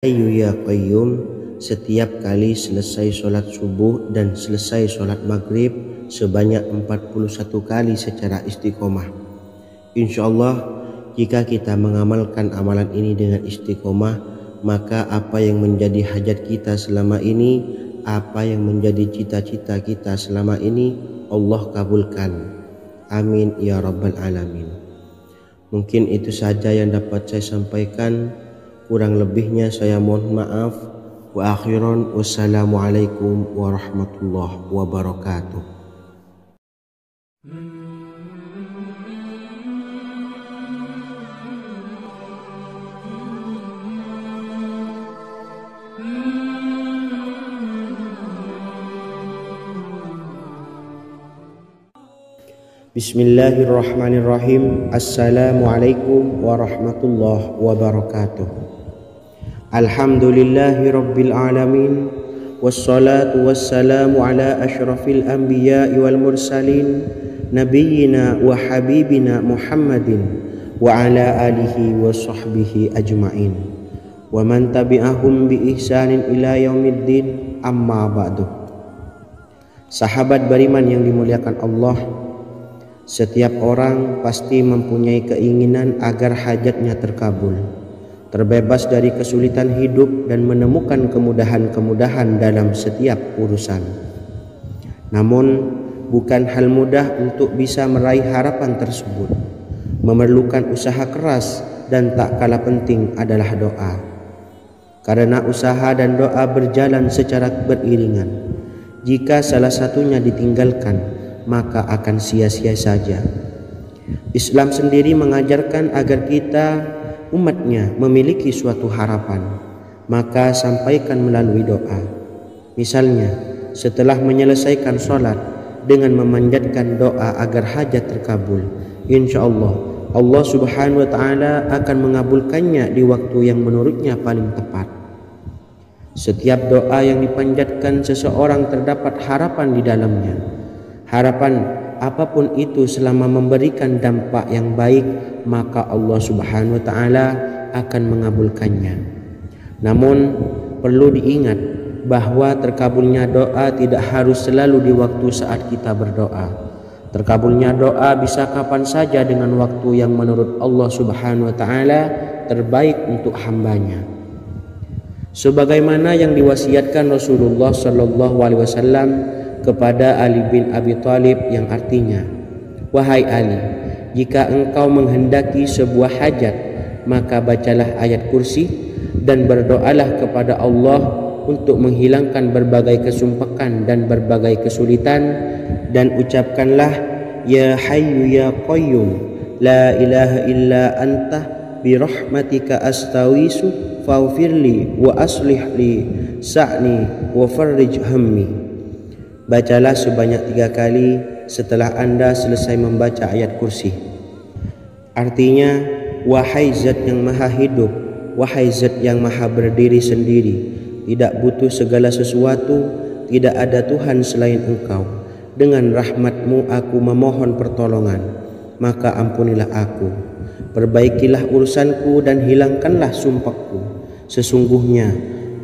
Hayyu ya Qayyum, setiap kali selesai sholat subuh dan selesai sholat maghrib sebanyak 41 kali secara istiqomah. Insyaallah, jika kita mengamalkan amalan ini dengan istiqomah, maka apa yang menjadi hajat kita selama ini, apa yang menjadi cita-cita kita selama ini, Allah kabulkan. Amin ya rabbal alamin. Mungkin itu saja yang dapat saya sampaikan. Kurang lebihnya saya mohon maaf. Wa akhiran, wassalamualaikum warahmatullahi wabarakatuh. Bismillahirrahmanirrahim. Assalamualaikum warahmatullahi wabarakatuh. Alhamdulillahi rabbil alamin, wassalatu wassalamu ala ashrafil anbiya'i wal mursalin, nabiyyina wa habibina Muhammadin wa ala alihi wa sahbihi ajma'in, wa man tabi'ahum bi ihsanin ila yaumiddin, amma ba'du. Sahabat beriman yang dimuliakan Allah, setiap orang pasti mempunyai keinginan agar hajatnya terkabul, terbebas dari kesulitan hidup dan menemukan kemudahan-kemudahan dalam setiap urusan. Namun, bukan hal mudah untuk bisa meraih harapan tersebut. Memerlukan usaha keras dan tak kalah penting adalah doa. Karena usaha dan doa berjalan secara beriringan. Jika salah satunya ditinggalkan, maka akan sia-sia saja. Islam sendiri mengajarkan agar kita umatnya memiliki suatu harapan, maka sampaikan melalui doa. Misalnya, setelah menyelesaikan sholat dengan memanjatkan doa agar hajat terkabul, insyaallah Allah subhanahu wa ta'ala akan mengabulkannya di waktu yang menurutnya paling tepat. Setiap doa yang dipanjatkan seseorang terdapat harapan di dalamnya. Harapan apapun itu selama memberikan dampak yang baik, maka Allah subhanahu wa ta'ala akan mengabulkannya. Namun perlu diingat bahwa terkabulnya doa tidak harus selalu di waktu saat kita berdoa. Terkabulnya doa bisa kapan saja dengan waktu yang menurut Allah subhanahu wa ta'ala terbaik untuk hambanya. Sebagaimana yang diwasiatkan Rasulullah sallallahu alaihi wasallam kepada Ali bin Abi Thalib, yang artinya, wahai Ali, jika engkau menghendaki sebuah hajat, maka bacalah ayat kursi dan berdoalah kepada Allah untuk menghilangkan berbagai kesumpakan dan berbagai kesulitan, dan ucapkanlah, ya Hayyu ya Qayyum, la ilaha illa anta birahmatika astawisu faghfirli wa aslih li sa'ni wa farrij hammi. Bacalah sebanyak 3 kali setelah Anda selesai membaca ayat kursi. Artinya, wahai zat yang maha hidup, wahai zat yang maha berdiri sendiri, tidak butuh segala sesuatu, tidak ada Tuhan selain Engkau. Dengan rahmat-Mu aku memohon pertolongan, maka ampunilah aku. Perbaikilah urusanku dan hilangkanlah sumpahku. Sesungguhnya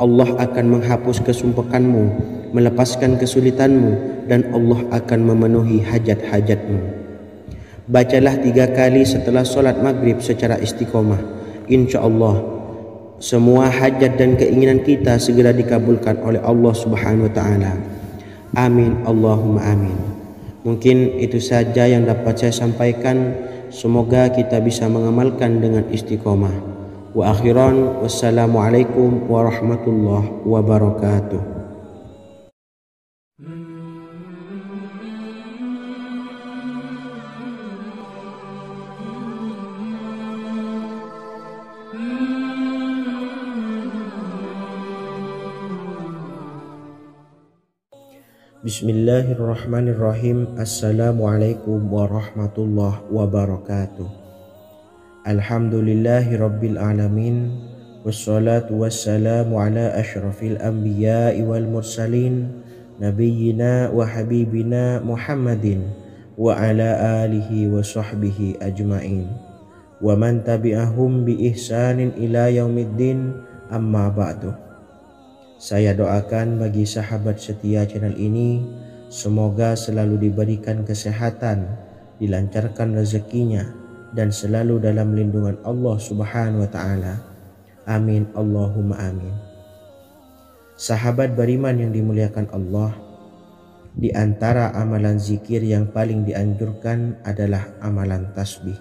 Allah akan menghapus kesumpahanmu, melepaskan kesulitanmu, dan Allah akan memenuhi hajat-hajatmu. Bacalah 3 kali setelah sholat maghrib secara istiqomah. InsyaAllah semua hajat dan keinginan kita segera dikabulkan oleh Allah subhanahu wa ta'ala. Amin Allahumma amin. Mungkin itu saja yang dapat saya sampaikan. Semoga kita bisa mengamalkan dengan istiqomah. Wa akhiran, wassalamualaikum warahmatullahi wabarakatuh. Bismillahirrahmanirrahim. Assalamualaikum warahmatullahi wabarakatuh. Alhamdulillahi rabbil alamin, wassalatu wassalamu ala ashrafil anbiya'i wal mursalin, nabiyyina wa habibina Muhammadin wa ala alihi wa sahbihi ajma'in, wa man tabi'ahum bi ihsanin ila yaumiddin, Amma ba'du. Saya doakan bagi sahabat setia channel ini, semoga selalu diberikan kesehatan, dilancarkan rezekinya, dan selalu dalam lindungan Allah Subhanahu wa Ta'ala. Amin Allahumma amin. Sahabat beriman yang dimuliakan Allah, di antara amalan zikir yang paling dianjurkan adalah amalan tasbih,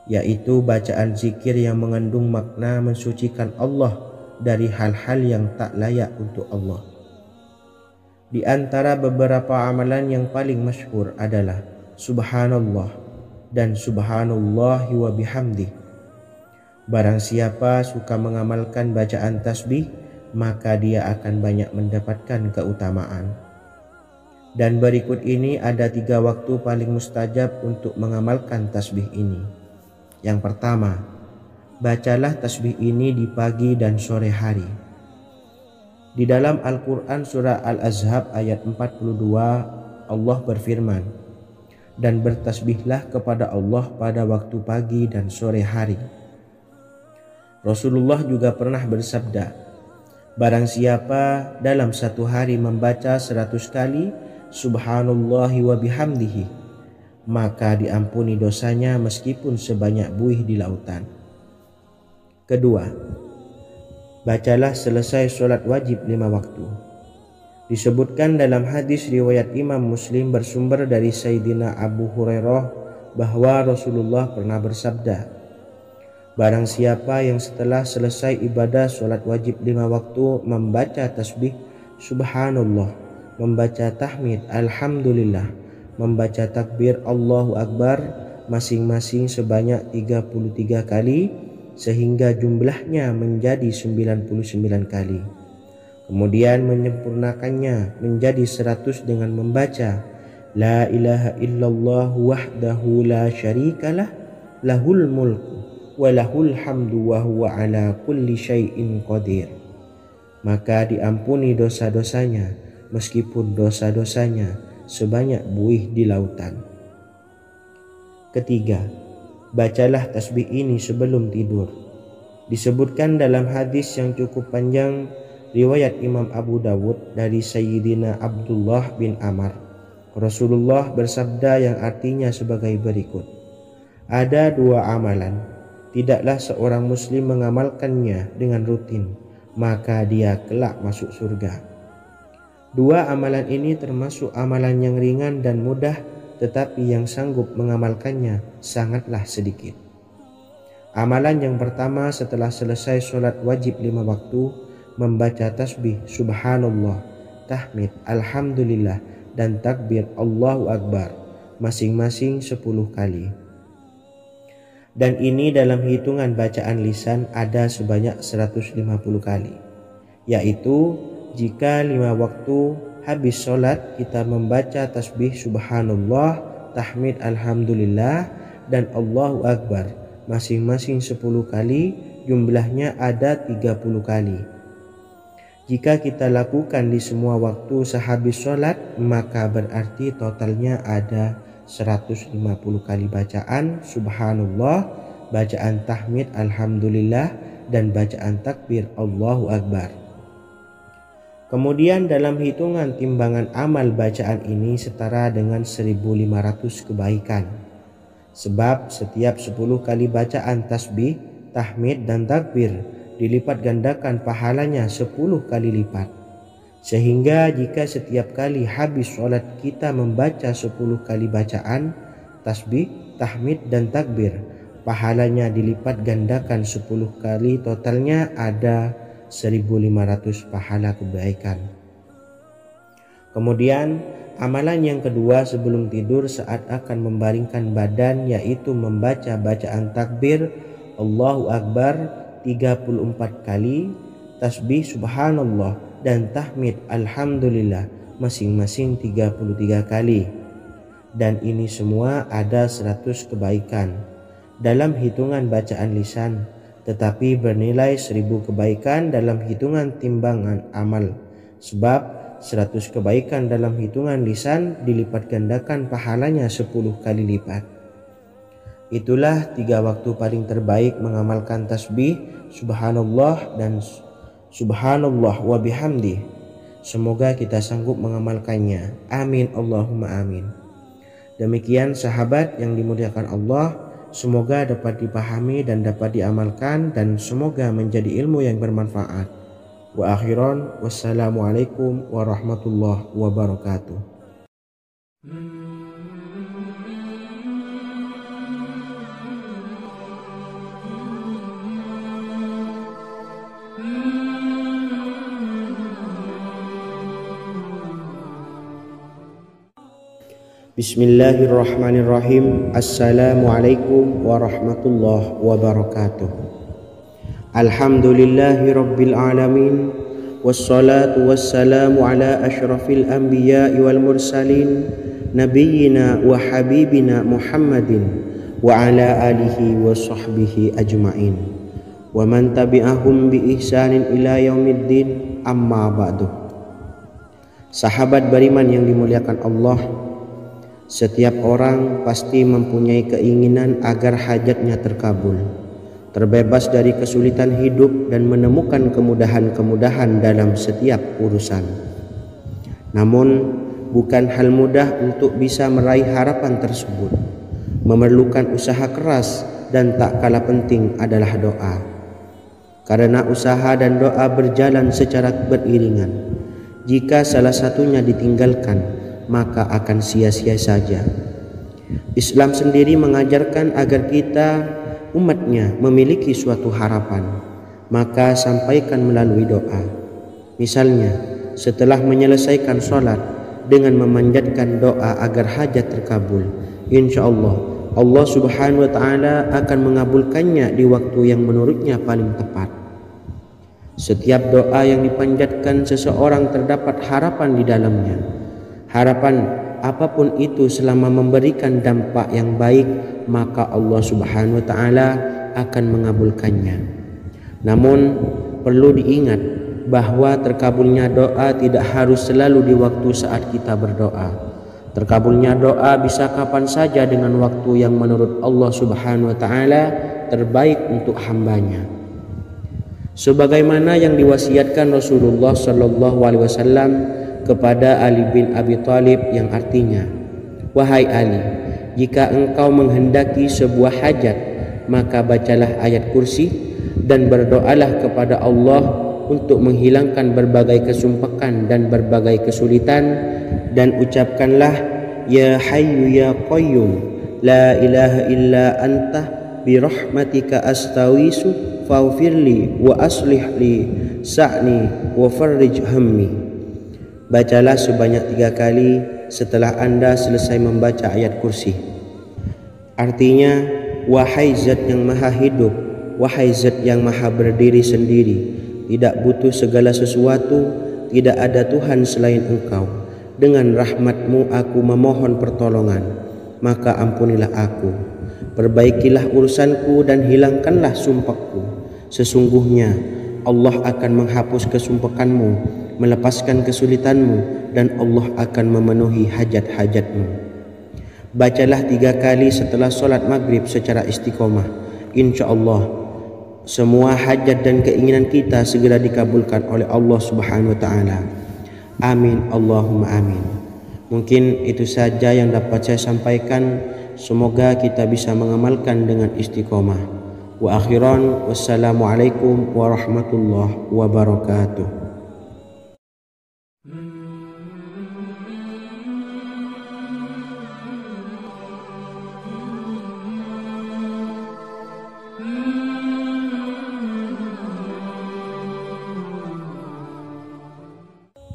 yaitu bacaan zikir yang mengandung makna mensucikan Allah dari hal-hal yang tak layak untuk Allah. Di antara beberapa amalan yang paling masyhur adalah Subhanallah dan Subhanallahi wa bihamdih. Barang siapa suka mengamalkan bacaan tasbih, maka dia akan banyak mendapatkan keutamaan. Dan berikut ini ada 3 waktu paling mustajab untuk mengamalkan tasbih ini. Yang pertama, bacalah tasbih ini di pagi dan sore hari. Di dalam Al-Quran surah Al-Ahzab ayat 42, Allah berfirman, "Dan bertasbihlah kepada Allah pada waktu pagi dan sore hari." Rasulullah juga pernah bersabda, "Barang siapa dalam satu hari membaca 100 kali Subhanallahi wa bihamdihi, maka diampuni dosanya meskipun sebanyak buih di lautan." Kedua, bacalah selesai sholat wajib 5 waktu. Disebutkan dalam hadis riwayat Imam Muslim bersumber dari Sayyidina Abu Hurairah bahwa Rasulullah pernah bersabda, "Barang siapa yang setelah selesai ibadah sholat wajib 5 waktu membaca tasbih Subhanallah, membaca tahmid Alhamdulillah, membaca takbir Allahu Akbar masing-masing sebanyak 33 kali sehingga jumlahnya menjadi 99 kali. Kemudian menyempurnakannya menjadi 100 dengan membaca La ilaha illallah wahdahu la syarikalah lahul mulku wa lahul hamdu wa huwa ala kulli syai'in qadir. Maka diampuni dosa-dosanya meskipun dosa-dosanya sebanyak buih di lautan. Ketiga, bacalah tasbih ini sebelum tidur. Disebutkan dalam hadis yang cukup panjang riwayat Imam Abu Dawud dari Sayyidina Abdullah bin Amr, Rasulullah bersabda yang artinya sebagai berikut, "Ada 2 amalan, tidaklah seorang muslim mengamalkannya dengan rutin, maka dia kelak masuk surga. 2 amalan ini termasuk amalan yang ringan dan mudah, tetapi yang sanggup mengamalkannya sangatlah sedikit. Amalan yang pertama setelah selesai sholat wajib 5 waktu, membaca tasbih Subhanallah, tahmid Alhamdulillah, dan takbir Allahu Akbar masing-masing 10 kali. Dan ini dalam hitungan bacaan lisan ada sebanyak 150 kali, yaitu jika 5 waktu habis sholat kita membaca tasbih Subhanallah, tahmid Alhamdulillah, dan Allahu Akbar masing-masing 10 kali, jumlahnya ada 30 kali. Jika kita lakukan di semua waktu sehabis sholat, maka berarti totalnya ada 150 kali bacaan Subhanallah, bacaan tahmid Alhamdulillah, dan bacaan takbir Allahu Akbar. Kemudian dalam hitungan timbangan amal bacaan ini setara dengan 1500 kebaikan. Sebab setiap 10 kali bacaan tasbih, tahmid, dan takbir dilipat gandakan pahalanya 10 kali lipat. Sehingga jika setiap kali habis sholat kita membaca 10 kali bacaan tasbih, tahmid, dan takbir, pahalanya dilipat gandakan 10 kali, totalnya ada 1500 pahala kebaikan. Kemudian amalan yang kedua sebelum tidur saat akan membaringkan badan, yaitu membaca bacaan takbir Allahu Akbar 34 kali, tasbih Subhanallah, dan tahmid Alhamdulillah masing-masing 33 kali. Dan ini semua ada 100 kebaikan dalam hitungan bacaan lisan, tetapi bernilai 1000 kebaikan dalam hitungan timbangan amal. Sebab 100 kebaikan dalam hitungan lisan dilipat gandakan pahalanya 10 kali lipat. Itulah 3 waktu paling terbaik mengamalkan tasbih subhanallah dan subhanallah wa bihamdi. Semoga kita sanggup mengamalkannya. Amin Allahumma amin. Demikian sahabat yang dimuliakan Allah, semoga dapat dipahami dan dapat diamalkan, dan semoga menjadi ilmu yang bermanfaat. Wa akhiran, wassalamualaikum warahmatullahi wabarakatuh. Bismillahirrahmanirrahim. Assalamualaikum warahmatullahi wabarakatuh. Alhamdulillahi rabbil alamin, wassalatu wassalamu ala ashrafil anbiya'i wal mursalin, nabiyyina wa habibina Muhammadin wa ala alihi wa sahbihi ajma'in, wa man tabi'ahum bi ihsanin ila yaumiddin, amma ba'du. Sahabat beriman yang dimuliakan Allah, setiap orang pasti mempunyai keinginan agar hajatnya terkabul, terbebas dari kesulitan hidup dan menemukan kemudahan-kemudahan dalam setiap urusan. Namun, bukan hal mudah untuk bisa meraih harapan tersebut. Memerlukan usaha keras, dan tak kalah penting adalah doa. Karena usaha dan doa berjalan secara beriringan. Jika salah satunya ditinggalkan, maka akan sia-sia saja. Islam sendiri mengajarkan agar kita umatnya memiliki suatu harapan, maka sampaikan melalui doa. Misalnya, setelah menyelesaikan sholat dengan memanjatkan doa agar hajat terkabul, insya Allah Allah subhanahu wa ta'ala akan mengabulkannya di waktu yang menurutnya paling tepat. Setiap doa yang dipanjatkan seseorang terdapat harapan di dalamnya. Harapan apapun itu selama memberikan dampak yang baik, maka Allah subhanahu wa ta'ala akan mengabulkannya. Namun perlu diingat bahwa terkabulnya doa tidak harus selalu di waktu saat kita berdoa. Terkabulnya doa bisa kapan saja dengan waktu yang menurut Allah subhanahu wa ta'ala terbaik untuk hambanya. Sebagaimana yang diwasiatkan Rasulullah sallallahu alaihi wasallam kepada Ali bin Abi Thalib, yang artinya, wahai Ali, jika engkau menghendaki sebuah hajat, maka bacalah ayat kursi dan berdoalah kepada Allah untuk menghilangkan berbagai kesumpakan dan berbagai kesulitan, dan ucapkanlah, ya hayyu ya qayyum la ilaha illa anta birahmatika astawisu faghfirli wa aslih li sa'ni wa farrij hammi. Bacalah sebanyak 3 kali setelah Anda selesai membaca ayat kursi. Artinya, wahai zat yang maha hidup, wahai zat yang maha berdiri sendiri, tidak butuh segala sesuatu, tidak ada Tuhan selain Engkau. Dengan rahmat-Mu aku memohon pertolongan, maka ampunilah aku. Perbaikilah urusanku dan hilangkanlah sumpahku. Sesungguhnya Allah akan menghapus kesumpahanmu, melepaskan kesulitanmu, dan Allah akan memenuhi hajat-hajatmu. Bacalah 3 kali setelah sholat maghrib secara istiqomah. Insya Allah semua hajat dan keinginan kita segera dikabulkan oleh Allah subhanahu wa ta'ala. Amin Allahumma amin. Mungkin itu saja yang dapat saya sampaikan. Semoga kita bisa mengamalkan dengan istiqomah. Wa akhiran, wassalamualaikum warahmatullahi wabarakatuh.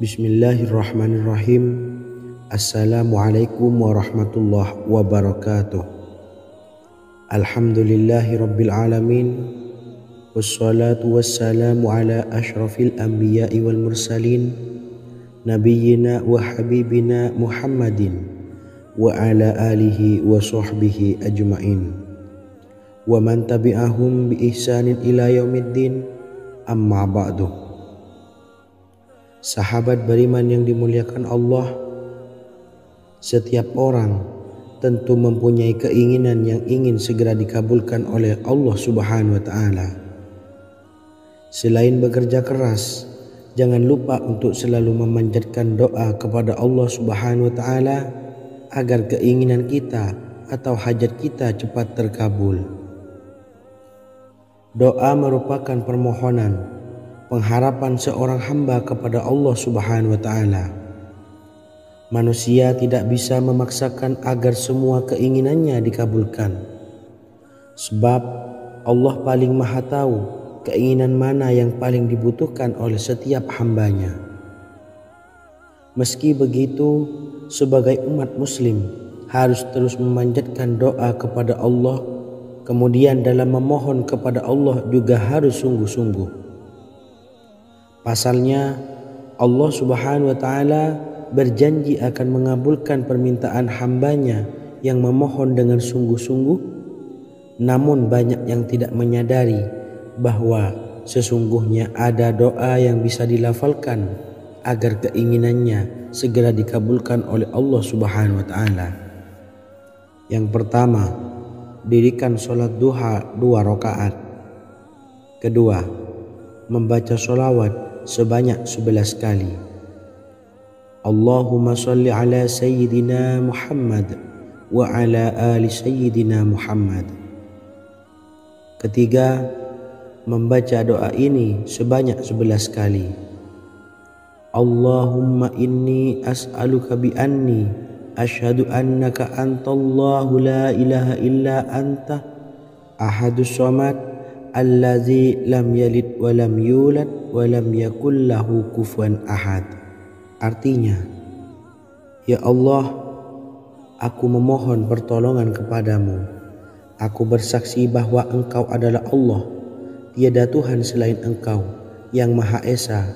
Bismillahirrahmanirrahim. Assalamualaikum warahmatullahi wabarakatuh. Alhamdulillahi rabbil alamin, wassalatu wassalamu ala ashrafil anbiya'i wal mursalin, nabiyyina wa habibina Muhammadin wa ala alihi wa sahbihi ajma'in, wa man tabi'ahum bi ihsanin ila yaumiddin, amma ba'du. Sahabat beriman yang dimuliakan Allah, setiap orang tentu mempunyai keinginan yang ingin segera dikabulkan oleh Allah Subhanahu wa taala. Selain bekerja keras, jangan lupa untuk selalu memanjatkan doa kepada Allah Subhanahu wa taala agar keinginan kita atau hajat kita cepat terkabul. Doa merupakan permohonan, pengharapan seorang hamba kepada Allah Subhanahu wa taala. Manusia tidak bisa memaksakan agar semua keinginannya dikabulkan. Sebab Allah paling maha tahu keinginan mana yang paling dibutuhkan oleh setiap hambanya. Meski begitu, sebagai umat muslim harus terus memanjatkan doa kepada Allah, kemudian dalam memohon kepada Allah juga harus sungguh-sungguh. Pasalnya Allah Subhanahu wa taala berjanji akan mengabulkan permintaan hambanya yang memohon dengan sungguh-sungguh. Namun banyak yang tidak menyadari bahwa sesungguhnya ada doa yang bisa dilafalkan agar keinginannya segera dikabulkan oleh Allah Subhanahu wa taala. Yang pertama, dirikan sholat duha 2 rakaat. Kedua, membaca sholawat sebanyak 11 kali. Allahumma sholli ala sayyidina Muhammad wa ala ali sayyidina Muhammad. Ketiga, membaca doa ini sebanyak 11 kali. Allahumma inni as'aluka bi anni asyhadu annaka antallahu la ilaha illa anta ahadus samad allazi lam yalid wa lam yulad wa lam yakul lahu kufuwan ahad. Artinya, ya Allah, aku memohon pertolongan kepadamu. Aku bersaksi bahwa Engkau adalah Allah, tiada Tuhan selain Engkau yang Maha Esa,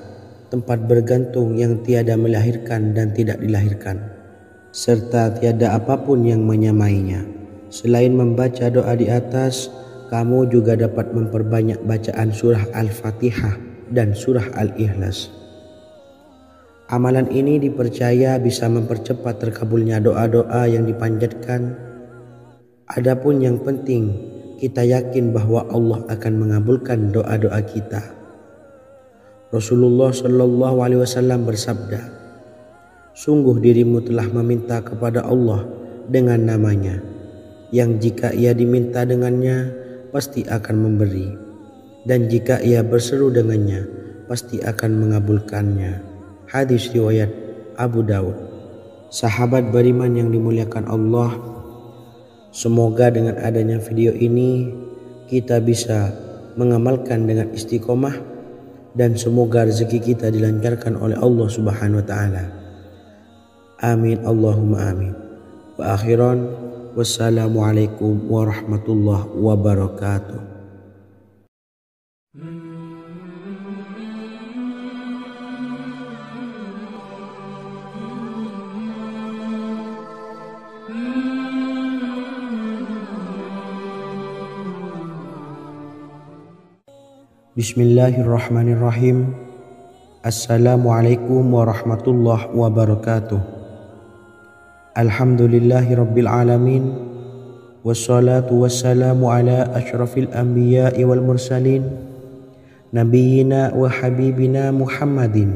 tempat bergantung yang tiada melahirkan dan tidak dilahirkan, serta tiada apapun yang menyamainya. Selain membaca doa di atas, kamu juga dapat memperbanyak bacaan surah Al-Fatihah dan surah Al-Ikhlas. Amalan ini dipercaya bisa mempercepat terkabulnya doa-doa yang dipanjatkan. Adapun yang penting, kita yakin bahwa Allah akan mengabulkan doa-doa kita. Rasulullah Shallallahu Alaihi Wasallam bersabda, sungguh dirimu telah meminta kepada Allah dengan namanya, yang jika ia diminta dengannya, pasti akan memberi, dan jika ia berseru dengannya, pasti akan mengabulkannya. Hadis riwayat Abu Daud. Sahabat beriman yang dimuliakan Allah, semoga dengan adanya video ini kita bisa mengamalkan dengan istiqomah, dan semoga rezeki kita dilancarkan oleh Allah Subhanahu wa taala. Amin Allahumma amin. Wa akhiran, wassalamualaikum warahmatullahi wabarakatuh. Bismillahirrahmanirrahim. Assalamualaikum warahmatullahi wabarakatuh. Alhamdulillahi rabbil alamin. Wassalatu wassalamu ala asyrafil anbiya'i wal mursalin, nabiyyina wa habibina Muhammadin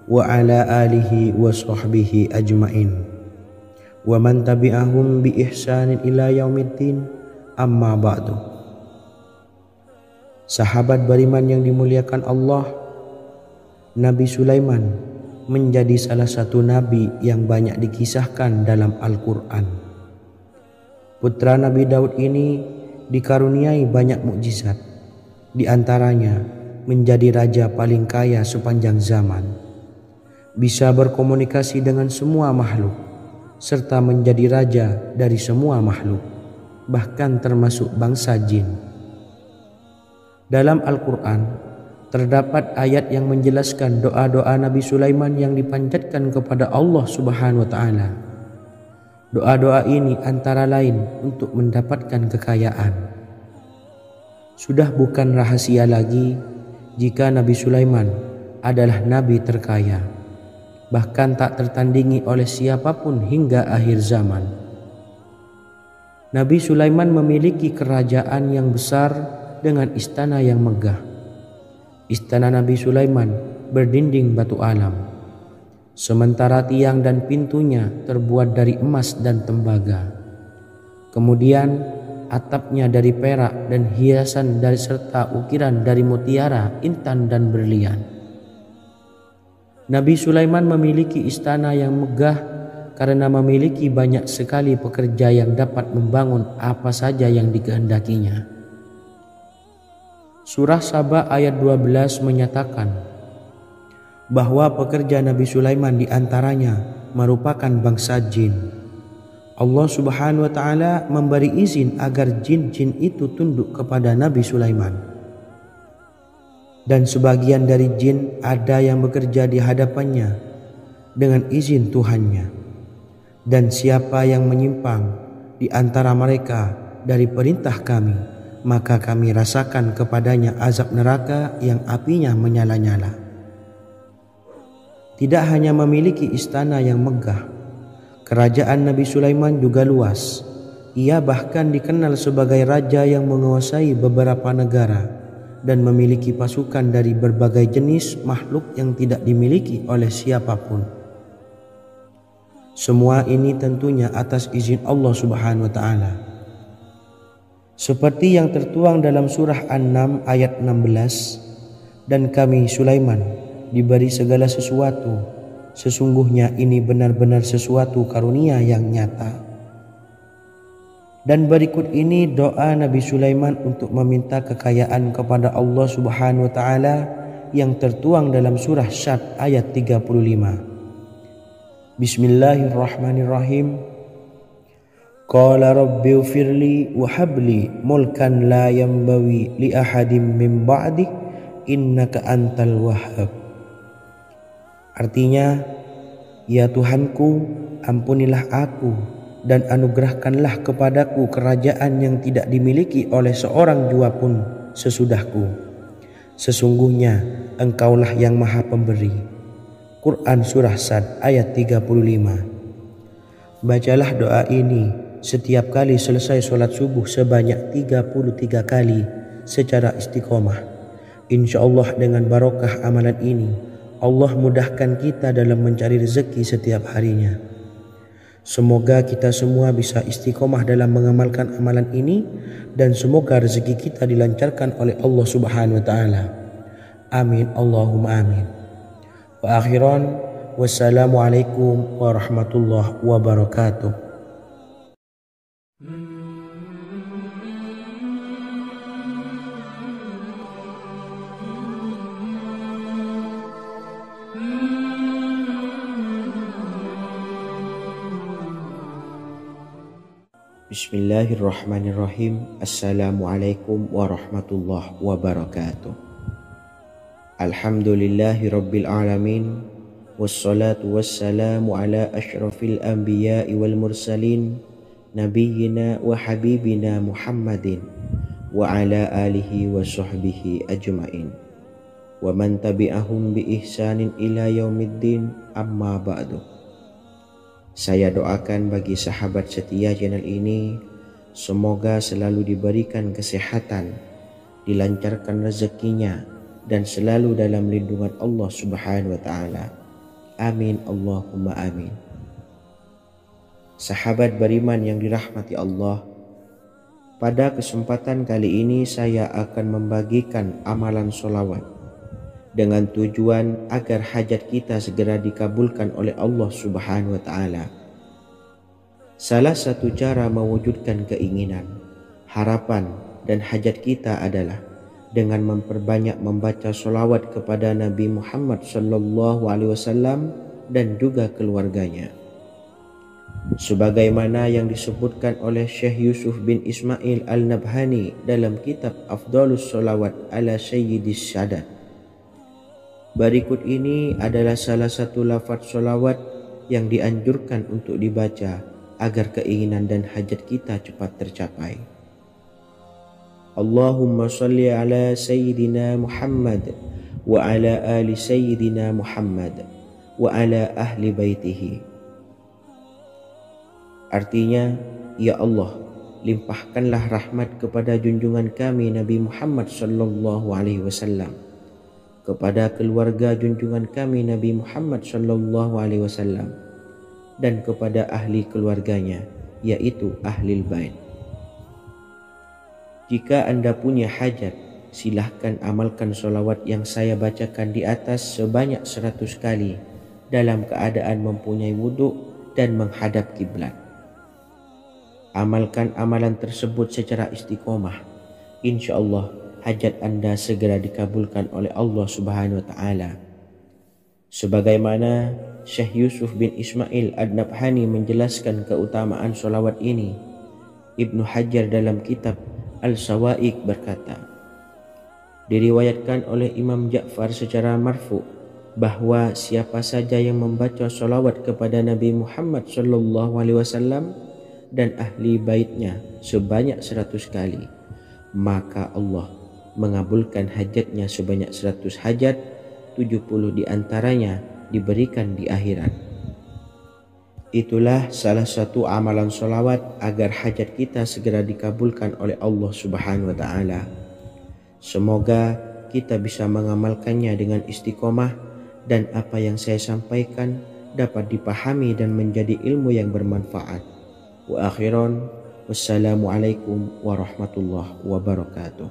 wa ala alihi wa sahbihi ajmain, wa man tabi'ahum bi ihsanin ila yaumiddin, amma ba'du. Sahabat beriman yang dimuliakan Allah, Nabi Sulaiman menjadi salah satu nabi yang banyak dikisahkan dalam Al-Quran. Putra Nabi Daud ini dikaruniai banyak mukjizat, di antaranya menjadi raja paling kaya sepanjang zaman, bisa berkomunikasi dengan semua makhluk, serta menjadi raja dari semua makhluk, bahkan termasuk bangsa jin. Dalam Al-Quran terdapat ayat yang menjelaskan doa-doa Nabi Sulaiman yang dipanjatkan kepada Allah Subhanahu wa taala. Doa-doa ini antara lain untuk mendapatkan kekayaan. Sudah bukan rahasia lagi jika Nabi Sulaiman adalah nabi terkaya, bahkan tak tertandingi oleh siapapun hingga akhir zaman. Nabi Sulaiman memiliki kerajaan yang besar dengan istana yang megah. Istana Nabi Sulaiman berdinding batu alam, sementara tiang dan pintunya terbuat dari emas dan tembaga. Kemudian atapnya dari perak dan hiasan dari serta ukiran dari mutiara, intan dan berlian. Nabi Sulaiman memiliki istana yang megah karena memiliki banyak sekali pekerja yang dapat membangun apa saja yang dikehendakinya. Surah Saba ayat 12 menyatakan bahwa pekerja Nabi Sulaiman diantaranya merupakan bangsa jin. Allah Subhanahu wa Ta'ala memberi izin agar jin-jin itu tunduk kepada Nabi Sulaiman. Dan sebagian dari jin ada yang bekerja di hadapannya dengan izin Tuhannya. Dan siapa yang menyimpang di antara mereka dari perintah kami, maka kami rasakan kepadanya azab neraka yang apinya menyala-nyala. Tidak hanya memiliki istana yang megah, kerajaan Nabi Sulaiman juga luas. Ia bahkan dikenal sebagai raja yang menguasai beberapa negara dan memiliki pasukan dari berbagai jenis makhluk yang tidak dimiliki oleh siapapun. Semua ini tentunya atas izin Allah Subhanahu wa Ta'ala. Seperti yang tertuang dalam surah An-Naml ayat 16, dan kami Sulaiman diberi segala sesuatu, sesungguhnya ini benar-benar sesuatu karunia yang nyata. Dan berikut ini doa Nabi Sulaiman untuk meminta kekayaan kepada Allah Subhanahu wa Ta'ala yang tertuang dalam surah Syad ayat 35. Bismillahirrahmanirrahim. Qala rabbi ufirli wa habli mulkan la yanbawi li ahadim min ba'di innaka antal wahhab. Artinya, ya Tuhanku, ampunilah aku dan anugerahkanlah kepadaku kerajaan yang tidak dimiliki oleh seorang jua pun sesudahku. Sesungguhnya Engkaulah yang Maha Pemberi. Quran Surah Sad ayat 35. Bacalah doa ini setiap kali selesai sholat subuh sebanyak 33 kali secara istiqomah. Insya Allah dengan barokah amalan ini, Allah mudahkan kita dalam mencari rezeki setiap harinya. Semoga kita semua bisa istiqomah dalam mengamalkan amalan ini, dan semoga rezeki kita dilancarkan oleh Allah Subhanahu wa Ta'ala. Amin Allahumma amin. Wa akhiran, wassalamualaikum warahmatullahi wabarakatuh. Bismillahirrahmanirrahim. Assalamualaikum warahmatullahi wabarakatuh. Alhamdulillahi rabbil alamin, wassalatu wassalamu ala ashrafil anbiya'i wal mursalin, nabiyyina wa habibina Muhammadin wa ala alihi wa sahbihi ajma'in wa man tabi'ahum bi ihsanin ila yaumiddin, amma ba'du. Saya doakan bagi sahabat setia channel ini, semoga selalu diberikan kesehatan, dilancarkan rezekinya, dan selalu dalam lindungan Allah Subhanahu wa Ta'ala. Amin Allahumma amin. Sahabat beriman yang dirahmati Allah, pada kesempatan kali ini saya akan membagikan amalan sholawat dengan tujuan agar hajat kita segera dikabulkan oleh Allah Subhanahu wa Ta'ala. Salah satu cara mewujudkan keinginan, harapan, dan hajat kita adalah dengan memperbanyak membaca sholawat kepada Nabi Muhammad SAW dan juga keluarganya. Sebagaimana yang disebutkan oleh Syekh Yusuf bin Ismail Al-Nabhani dalam kitab Afdalus Sholawat ala Sayyidis Sadat. Berikut ini adalah salah satu lafaz sholawat yang dianjurkan untuk dibaca agar keinginan dan hajat kita cepat tercapai. Allahumma salli ala Sayyidina Muhammad wa ala ali Sayyidina Muhammad wa ala ahli baitihi. Artinya, ya Allah, limpahkanlah rahmat kepada junjungan kami Nabi Muhammad sallallahu alaihi wasallam, kepada keluarga junjungan kami Nabi Muhammad sallallahu alaihi wasallam, dan kepada ahli keluarganya, yaitu ahlil bait. Jika Anda punya hajat, silahkan amalkan solawat yang saya bacakan di atas sebanyak 100 kali dalam keadaan mempunyai wudhu dan menghadap kiblat. Amalkan amalan tersebut secara istiqomah. Insya Allah hajat Anda segera dikabulkan oleh Allah Subhanahu wa Ta'ala. Sebagaimana Syekh Yusuf bin Ismail Ad-Nabhani menjelaskan keutamaan solawat ini, Ibnu Hajar dalam kitab Al-Sawa'iq berkata, diriwayatkan oleh Imam Ja'far secara marfu bahwa siapa saja yang membaca solawat kepada Nabi Muhammad sallallahu alaihi wasallam dan ahli baitnya sebanyak 100 kali, maka Allah mengabulkan hajatnya sebanyak 100 hajat, 70 diantaranya diberikan di akhirat. Itulah salah satu amalan solawat agar hajat kita segera dikabulkan oleh Allah Subhanahu wa Ta'ala. Semoga kita bisa mengamalkannya dengan istiqomah dan apa yang saya sampaikan dapat dipahami dan menjadi ilmu yang bermanfaat. Wa akhiran, wassalamualaikum warahmatullahi wabarakatuh.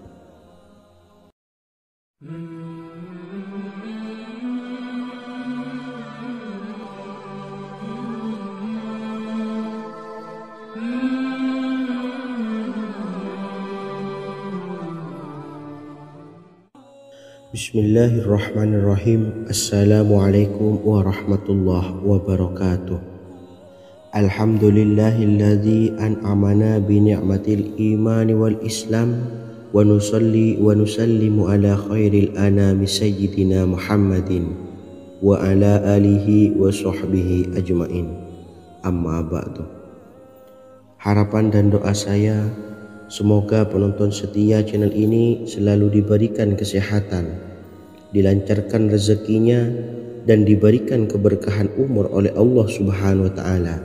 Bismillahirrahmanirrahim. Assalamualaikum warahmatullahi wabarakatuh. Alhamdulillahilladzi an'amana bi ni'matil imani wal islam wa nusalli wa nusallimu ala khairil anami sayyidina Muhammadin wa ala alihi wa sahbihi ajmain. Amma ba'du. Harapan dan doa saya, semoga penonton setia channel ini selalu diberikan kesehatan, dilancarkan rezekinya, dan diberikan keberkahan umur oleh Allah Subhanahu wa Ta'ala.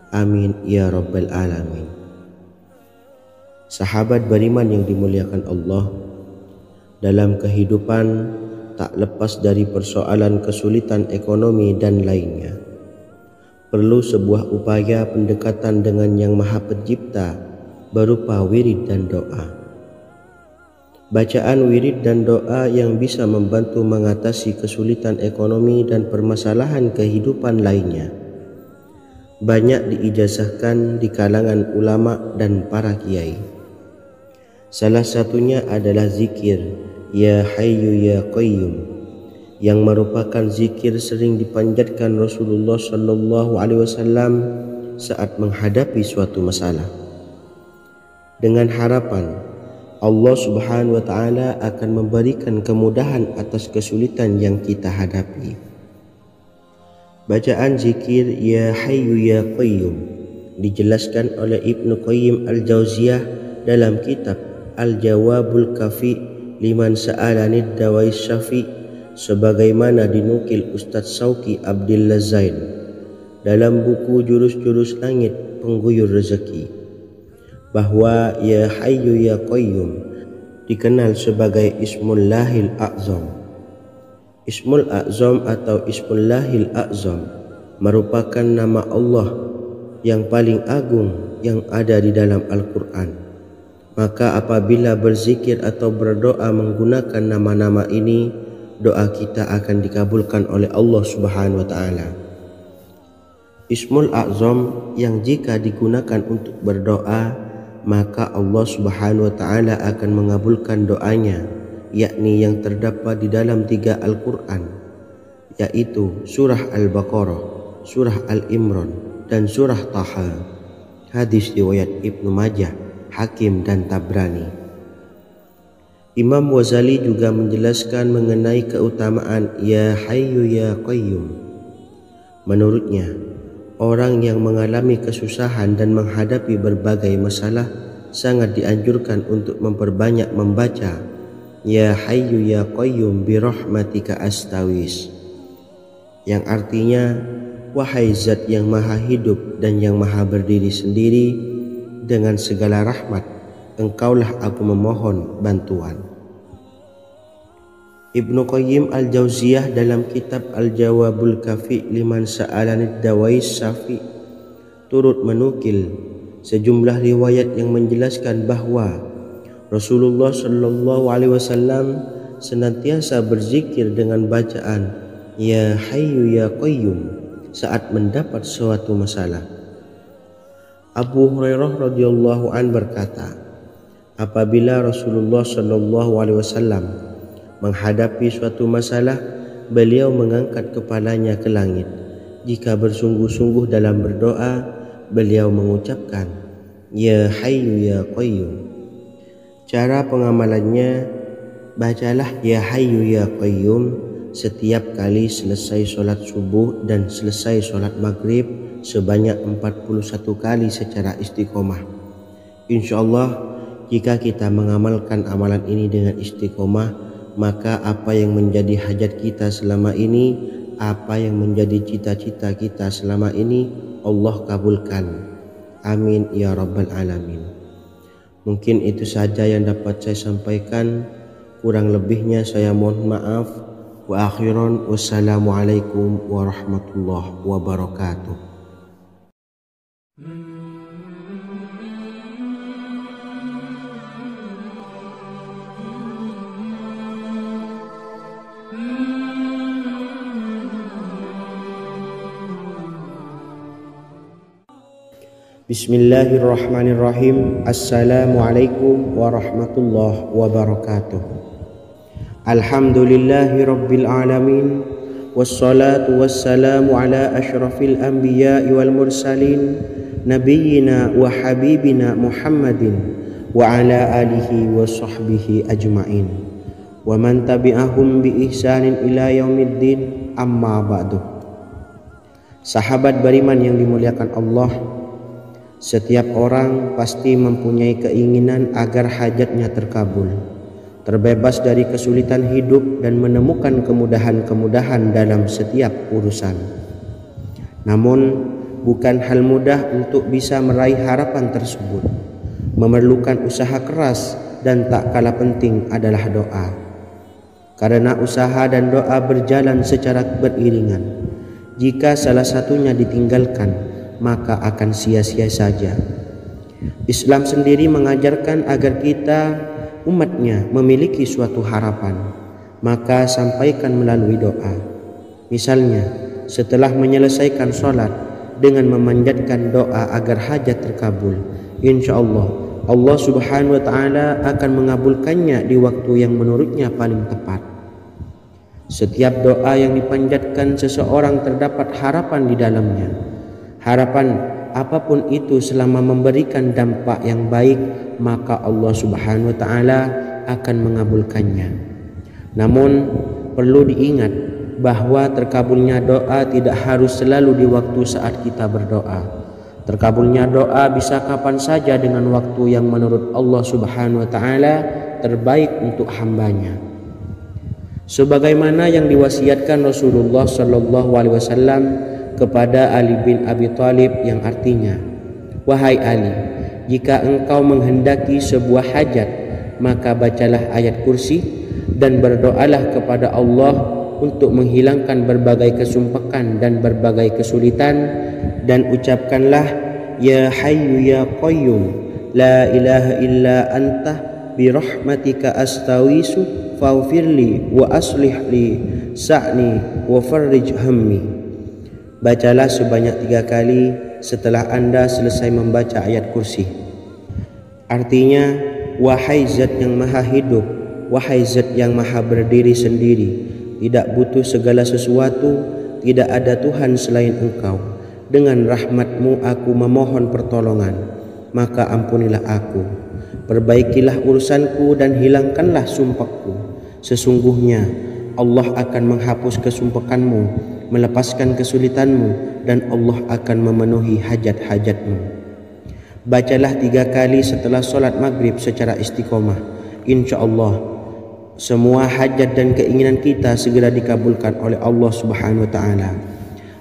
Amin ya rabbal alamin. Sahabat beriman yang dimuliakan Allah, dalam kehidupan tak lepas dari persoalan kesulitan ekonomi dan lainnya. Perlu sebuah upaya pendekatan dengan Yang Maha Pencipta berupa wirid dan doa. Bacaan wirid dan doa yang bisa membantu mengatasi kesulitan ekonomi dan permasalahan kehidupan lainnya banyak diijazahkan di kalangan ulama dan para kiai. Salah satunya adalah zikir Ya Hayyu Ya Qayyum, yang merupakan zikir sering dipanjatkan Rasulullah sallallahu alaihi wasallam saat menghadapi suatu masalah, dengan harapan Allah Subhanahu wa Ta'ala akan memberikan kemudahan atas kesulitan yang kita hadapi. Bacaan zikir Ya Hayyu Ya Qayyum dijelaskan oleh Ibnu Qayyim Al-Jauziyah dalam kitab Al-Jawabul Kafi liman sa'alanid dawai syafi, sebagaimana dinukil Ustadz Sauki Abdillah Zain dalam buku Jurus-Jurus Langit Pengguyur Rezeki, bahwa Ya Hayyu Ya Qayyum dikenal sebagai Ismullahil A'zam. Ismul A'zam atau Ismullahil A'zam merupakan nama Allah yang paling agung yang ada di dalam Al-Quran. Maka apabila berzikir atau berdoa menggunakan nama-nama ini, doa kita akan dikabulkan oleh Allah Subhanahu wa Ta'ala. Ismul A'zam yang jika digunakan untuk berdoa, maka Allah Subhanahu wa Ta'ala akan mengabulkan doanya, yakni yang terdapat di dalam 3 Al-Quran, yaitu surah Al-Baqarah, surah Al-Imran, dan surah Taha. Hadis riwayat Ibnu Majah, Hakim, dan Tabrani. Imam Ghazali juga menjelaskan mengenai keutamaan Ya Hayyu Ya Qayyum. Menurutnya, orang yang mengalami kesusahan dan menghadapi berbagai masalah sangat dianjurkan untuk memperbanyak membaca Ya Hayyu Ya Qayyum bi rahmatika astawis, yang artinya, wahai zat yang maha hidup dan yang maha berdiri sendiri, dengan segala rahmat, engkaulah aku memohon bantuan. Ibnu Qayyim al-Jauziyah dalam kitab Al-Jawabul Kafi liman sa'alanid dawais syafi turut menukil sejumlah riwayat yang menjelaskan bahwa Rasulullah Shallallahu Alaihi Wasallam senantiasa berzikir dengan bacaan Ya Hayyu Ya Qayyum saat mendapat suatu masalah. Abu Hurairah radhiyallahu an berkata, apabila Rasulullah Shallallahu Alaihi Wasallam menghadapi suatu masalah, beliau mengangkat kepalanya ke langit. Jika bersungguh-sungguh dalam berdoa, beliau mengucapkan Ya Hayyu Ya Qayyum. Cara pengamalannya, bacalah Ya Hayyu Ya Qayyum setiap kali selesai sholat subuh dan selesai sholat maghrib sebanyak 41 kali secara istiqomah. Insyaallah, jika kita mengamalkan amalan ini dengan istiqomah, maka apa yang menjadi hajat kita selama ini, apa yang menjadi cita-cita kita selama ini, Allah kabulkan. Amin ya rabbal alamin. Mungkin itu saja yang dapat saya sampaikan. Kurang lebihnya saya mohon maaf. Wa akhiran, wassalamualaikum warahmatullahi wabarakatuh. Bismillahirrahmanirrahim. Assalamualaikum warahmatullahi wabarakatuh. Alhamdulillahi rabbil alamin. Wassalatu wassalamu ala ashrafil anbiya'i wal mursalin nabiyyina wa habibina Muhammadin wa ala alihi wa sahbihi ajma'in wa man tabi'ahum bi ihsanin ila yaumiddin, amma ba'du. Sahabat beriman yang dimuliakan Allah, setiap orang pasti mempunyai keinginan agar hajatnya terkabul, terbebas dari kesulitan hidup dan menemukan kemudahan-kemudahan dalam setiap urusan. Namun, bukan hal mudah untuk bisa meraih harapan tersebut. Memerlukan usaha keras dan tak kalah penting adalah doa. Karena usaha dan doa berjalan secara beriringan. Jika salah satunya ditinggalkan, maka akan sia-sia saja. Islam sendiri mengajarkan agar kita umatnya memiliki suatu harapan, maka sampaikan melalui doa. Misalnya, setelah menyelesaikan sholat dengan memanjatkan doa agar hajat terkabul, insya Allah Allah subhanahu wa ta'ala akan mengabulkannya di waktu yang menurutnya paling tepat. Setiap doa yang dipanjatkan seseorang terdapat harapan di dalamnya. Harapan apapun itu selama memberikan dampak yang baik, maka Allah subhanahu wa ta'ala akan mengabulkannya. Namun perlu diingat bahwa terkabulnya doa tidak harus selalu di waktu saat kita berdoa. Terkabulnya doa bisa kapan saja dengan waktu yang menurut Allah subhanahu wa ta'ala terbaik untuk hambanya. Sebagaimana yang diwasiatkan Rasulullah sallallahu alaihi wasallam kepada Ali bin Abi Thalib, yang artinya, wahai Ali, jika engkau menghendaki sebuah hajat, maka bacalah ayat kursi dan berdoalah kepada Allah untuk menghilangkan berbagai kesumpakan dan berbagai kesulitan, dan ucapkanlah Ya Hayyu Ya Qayyum la ilaha illa anta birahmatika astawisu faghfirli wa aslih li sa'ni wa farrij hammi. Bacalah sebanyak 3 kali setelah Anda selesai membaca ayat kursi. Artinya, wahai zat yang maha hidup, wahai zat yang maha berdiri sendiri, tidak butuh segala sesuatu, tidak ada Tuhan selain Engkau. Dengan rahmat-Mu aku memohon pertolongan, maka ampunilah aku. Perbaikilah urusanku dan hilangkanlah sumpahku. Sesungguhnya Allah akan menghapus kesumpahanmu, melepaskan kesulitanmu, dan Allah akan memenuhi hajat-hajatmu. Bacalah 3 kali setelah sholat maghrib secara istiqomah. Insya Allah semua hajat dan keinginan kita segera dikabulkan oleh Allah subhanahu wa ta'ala.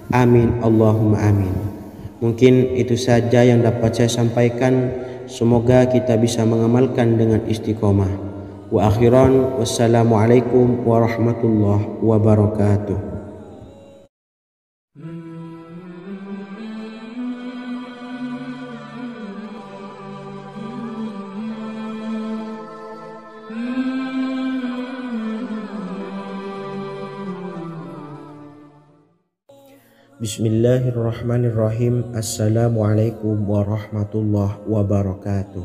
Amin Allahumma amin. Mungkin itu saja yang dapat saya sampaikan. semoga kita bisa mengamalkan dengan istiqomah. Wa akhiran, wassalamualaikum warahmatullahi wabarakatuh. Bismillahirrahmanirrahim. Assalamualaikum warahmatullahi wabarakatuh.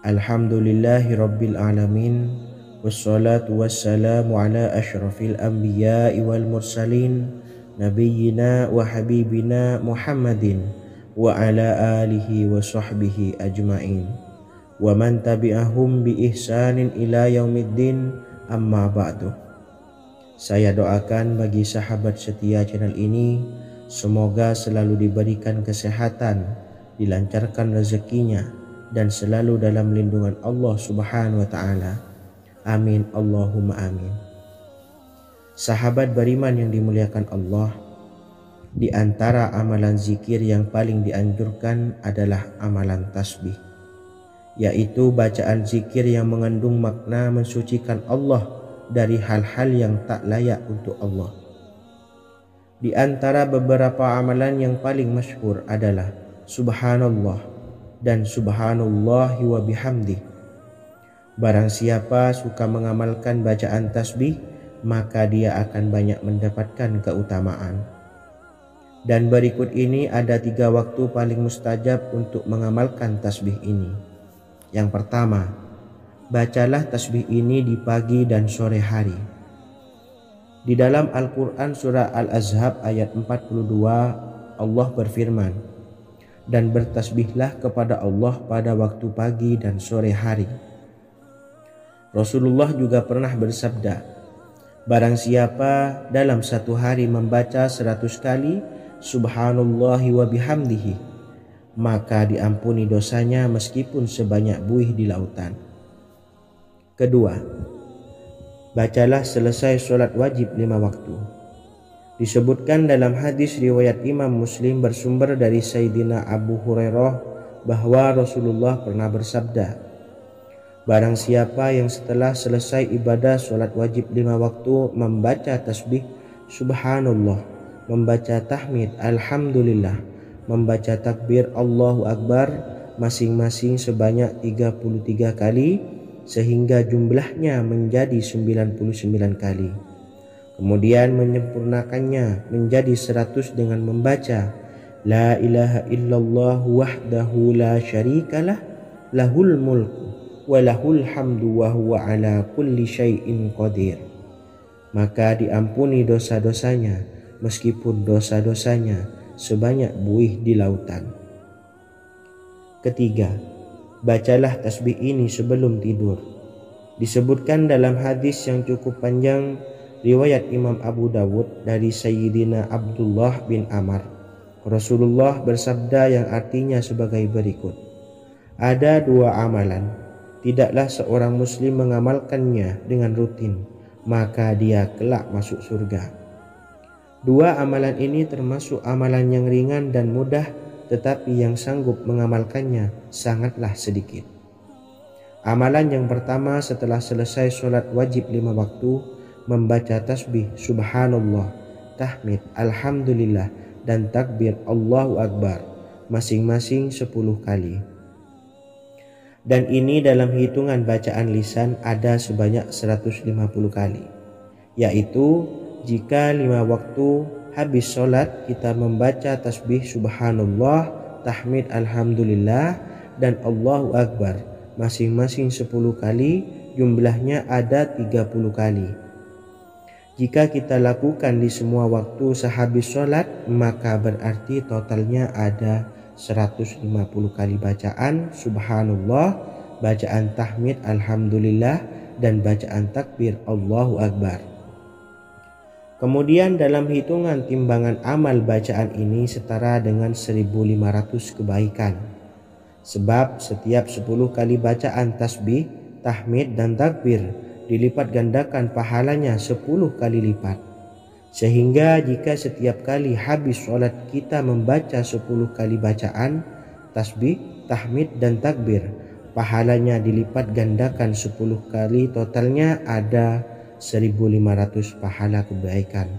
Alhamdulillahi rabbil alamin. Wassalatu wassalamu ala ashrafil anbiya'i wal mursalin, nabiyyina wa habibina Muhammadin wa ala alihi wa sahbihi ajma'in, wa man tabi'ahum bi ihsanin ila yaumiddin, amma ba'du. Saya doakan bagi sahabat setia channel ini, semoga selalu diberikan kesehatan, dilancarkan rezekinya, dan selalu dalam lindungan Allah Subhanahu wa Ta'ala. Amin Allahumma amin. Sahabat beriman yang dimuliakan Allah, di antara amalan zikir yang paling dianjurkan adalah amalan tasbih, yaitu bacaan zikir yang mengandung makna mensucikan Allah dari hal-hal yang tak layak untuk Allah. Di antara beberapa amalan yang paling masyhur adalah Subhanallah dan Subhanallahi wa bihamdih. Barang siapa suka mengamalkan bacaan tasbih, maka dia akan banyak mendapatkan keutamaan. Dan berikut ini ada 3 waktu paling mustajab untuk mengamalkan tasbih ini. Yang pertama, bacalah tasbih ini di pagi dan sore hari. Di dalam Al-Quran surah Al-Ahzab ayat 42, Allah berfirman, dan bertasbihlah kepada Allah pada waktu pagi dan sore hari. Rasulullah juga pernah bersabda, barang siapa dalam satu hari membaca 100 kali Subhanallahi wa bihamdihi, maka diampuni dosanya meskipun sebanyak buih di lautan. Kedua, bacalah selesai sholat wajib 5 waktu. Disebutkan dalam hadis riwayat Imam Muslim bersumber dari Sayyidina Abu Hurairah bahwa Rasulullah pernah bersabda, barang siapa yang setelah selesai ibadah sholat wajib 5 waktu membaca tasbih Subhanallah, membaca tahmid Alhamdulillah, membaca takbir Allahu Akbar masing-masing sebanyak 33 kali, sehingga jumlahnya menjadi 99 kali. Kemudian menyempurnakannya menjadi 100 dengan membaca La ilaha illallah wahdahu la syarikalah, lahul mulku wa lahul hamdu wa huwa ala kulli syai'in qadir. Maka diampuni dosa-dosanya meskipun dosa-dosanya sebanyak buih di lautan. Ketiga, bacalah tasbih ini sebelum tidur. Disebutkan dalam hadis yang cukup panjang riwayat Imam Abu Dawud dari Sayyidina Abdullah bin Amr, Rasulullah bersabda yang artinya sebagai berikut, ada 2 amalan, tidaklah seorang muslim mengamalkannya dengan rutin, maka dia kelak masuk surga. 2 amalan ini termasuk amalan yang ringan dan mudah, tetapi yang sanggup mengamalkannya sangatlah sedikit. Amalan yang pertama setelah selesai sholat wajib 5 waktu, membaca tasbih Subhanallah, tahmid Alhamdulillah, dan takbir Allahu Akbar masing-masing 10 kali. Dan ini dalam hitungan bacaan lisan ada sebanyak 150 kali, yaitu jika 5 waktu habis sholat kita membaca tasbih Subhanallah, tahmid Alhamdulillah, dan Allahu Akbar masing-masing 10 kali, jumlahnya ada 30 kali. Jika kita lakukan di semua waktu sehabis sholat, maka berarti totalnya ada 150 kali bacaan Subhanallah, bacaan tahmid Alhamdulillah, dan bacaan takbir Allahu Akbar. Kemudian dalam hitungan timbangan amal bacaan ini setara dengan 1500 kebaikan. Sebab setiap 10 kali bacaan tasbih, tahmid, dan takbir dilipat gandakan pahalanya 10 kali lipat. Sehingga jika setiap kali habis sholat kita membaca 10 kali bacaan tasbih tahmid dan takbir, pahalanya dilipat gandakan 10 kali, totalnya ada 1500 pahala kebaikan.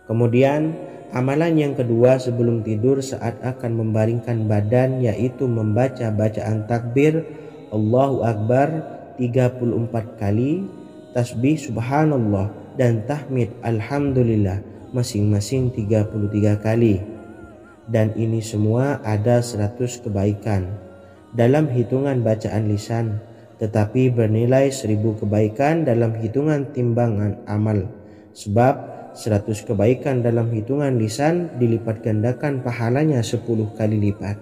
Kemudian amalan yang kedua sebelum tidur saat akan membaringkan badan, yaitu membaca bacaan takbir Allahu Akbar 34 kali, tasbih subhanallah dan tahmid alhamdulillah masing-masing 33 kali. Dan ini semua ada 100 kebaikan dalam hitungan bacaan lisan, tetapi bernilai 1000 kebaikan dalam hitungan timbangan amal. Sebab 100 kebaikan dalam hitungan lisan dilipat gandakan pahalanya 10 kali lipat.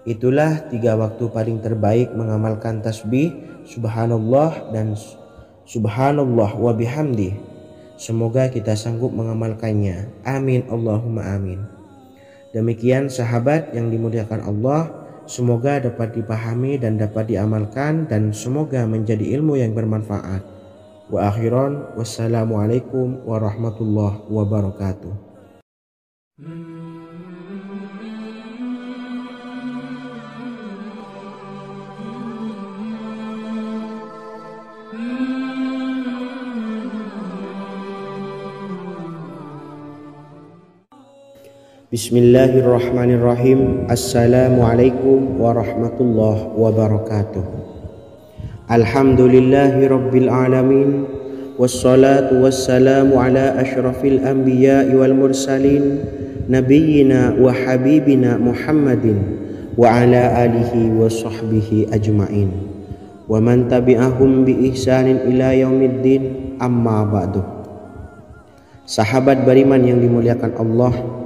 Itulah 3 waktu paling terbaik mengamalkan tasbih subhanallah dan subhanallah wa bihamdi. Semoga kita sanggup mengamalkannya. Amin Allahumma amin. Demikian sahabat yang dimuliakan Allah, semoga dapat dipahami dan dapat diamalkan, dan semoga menjadi ilmu yang bermanfaat. Wa akhiran, wassalamualaikum warahmatullahi wabarakatuh. Bismillahirrahmanirrahim. Assalamualaikum warahmatullahi wabarakatuh. Alhamdulillahi rabbil alamin, wassalatu wassalamu ala ashrafil anbiya'i wal mursalin, nabiyyina wa habibina Muhammadin wa ala alihi wa sahbihi ajma'in wa man tabi'ahum bi ihsanin ila yaumiddin, amma ba'du. Sahabat beriman yang dimuliakan Allah,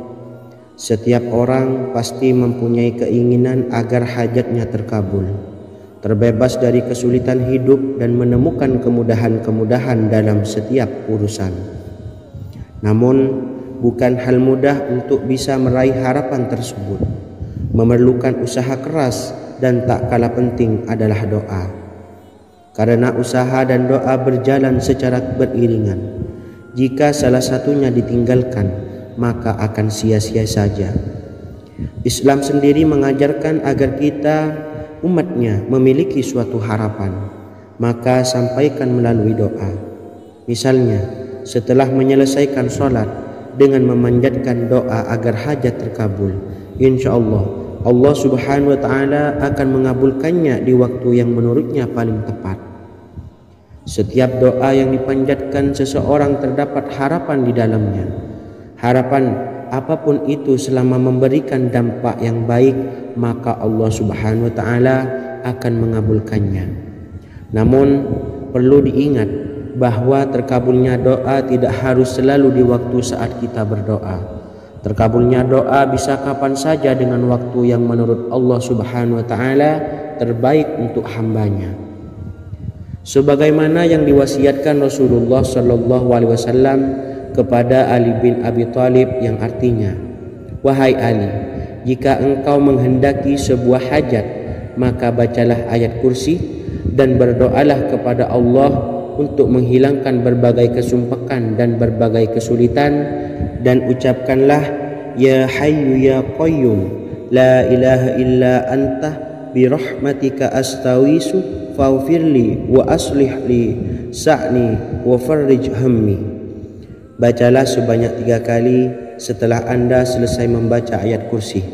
setiap orang pasti mempunyai keinginan agar hajatnya terkabul, terbebas dari kesulitan hidup dan menemukan kemudahan-kemudahan dalam setiap urusan. Namun bukan hal mudah untuk bisa meraih harapan tersebut. Memerlukan usaha keras, dan tak kalah penting adalah doa. Karena usaha dan doa berjalan secara beriringan. Jika salah satunya ditinggalkan, maka akan sia-sia saja. Islam sendiri mengajarkan agar kita umatnya memiliki suatu harapan, maka sampaikan melalui doa. Misalnya, setelah menyelesaikan sholat dengan memanjatkan doa agar hajat terkabul, insya Allah Allah subhanahu wa ta'ala akan mengabulkannya di waktu yang menurutnya paling tepat. Setiap doa yang dipanjatkan seseorang terdapat harapan di dalamnya. Harapan apapun itu selama memberikan dampak yang baik, maka Allah subhanahu wa ta'ala akan mengabulkannya. Namun perlu diingat bahwa terkabulnya doa tidak harus selalu di waktu saat kita berdoa. Terkabulnya doa bisa kapan saja dengan waktu yang menurut Allah subhanahu wa ta'ala terbaik untuk hambanya. Sebagaimana yang diwasiatkan Rasulullah sallallahu alaihi wasallam kepada Ali bin Abi Thalib, yang artinya, wahai Ali, jika engkau menghendaki sebuah hajat, maka bacalah ayat kursi dan berdoalah kepada Allah untuk menghilangkan berbagai kesumpakan dan berbagai kesulitan, dan ucapkanlah, ya hayyu ya qayyum la ilaha illa anta birahmatika astawisu faghfirli wa aslih li sa'ni wa farrij hammi. Bacalah sebanyak 3 kali setelah Anda selesai membaca ayat kursi.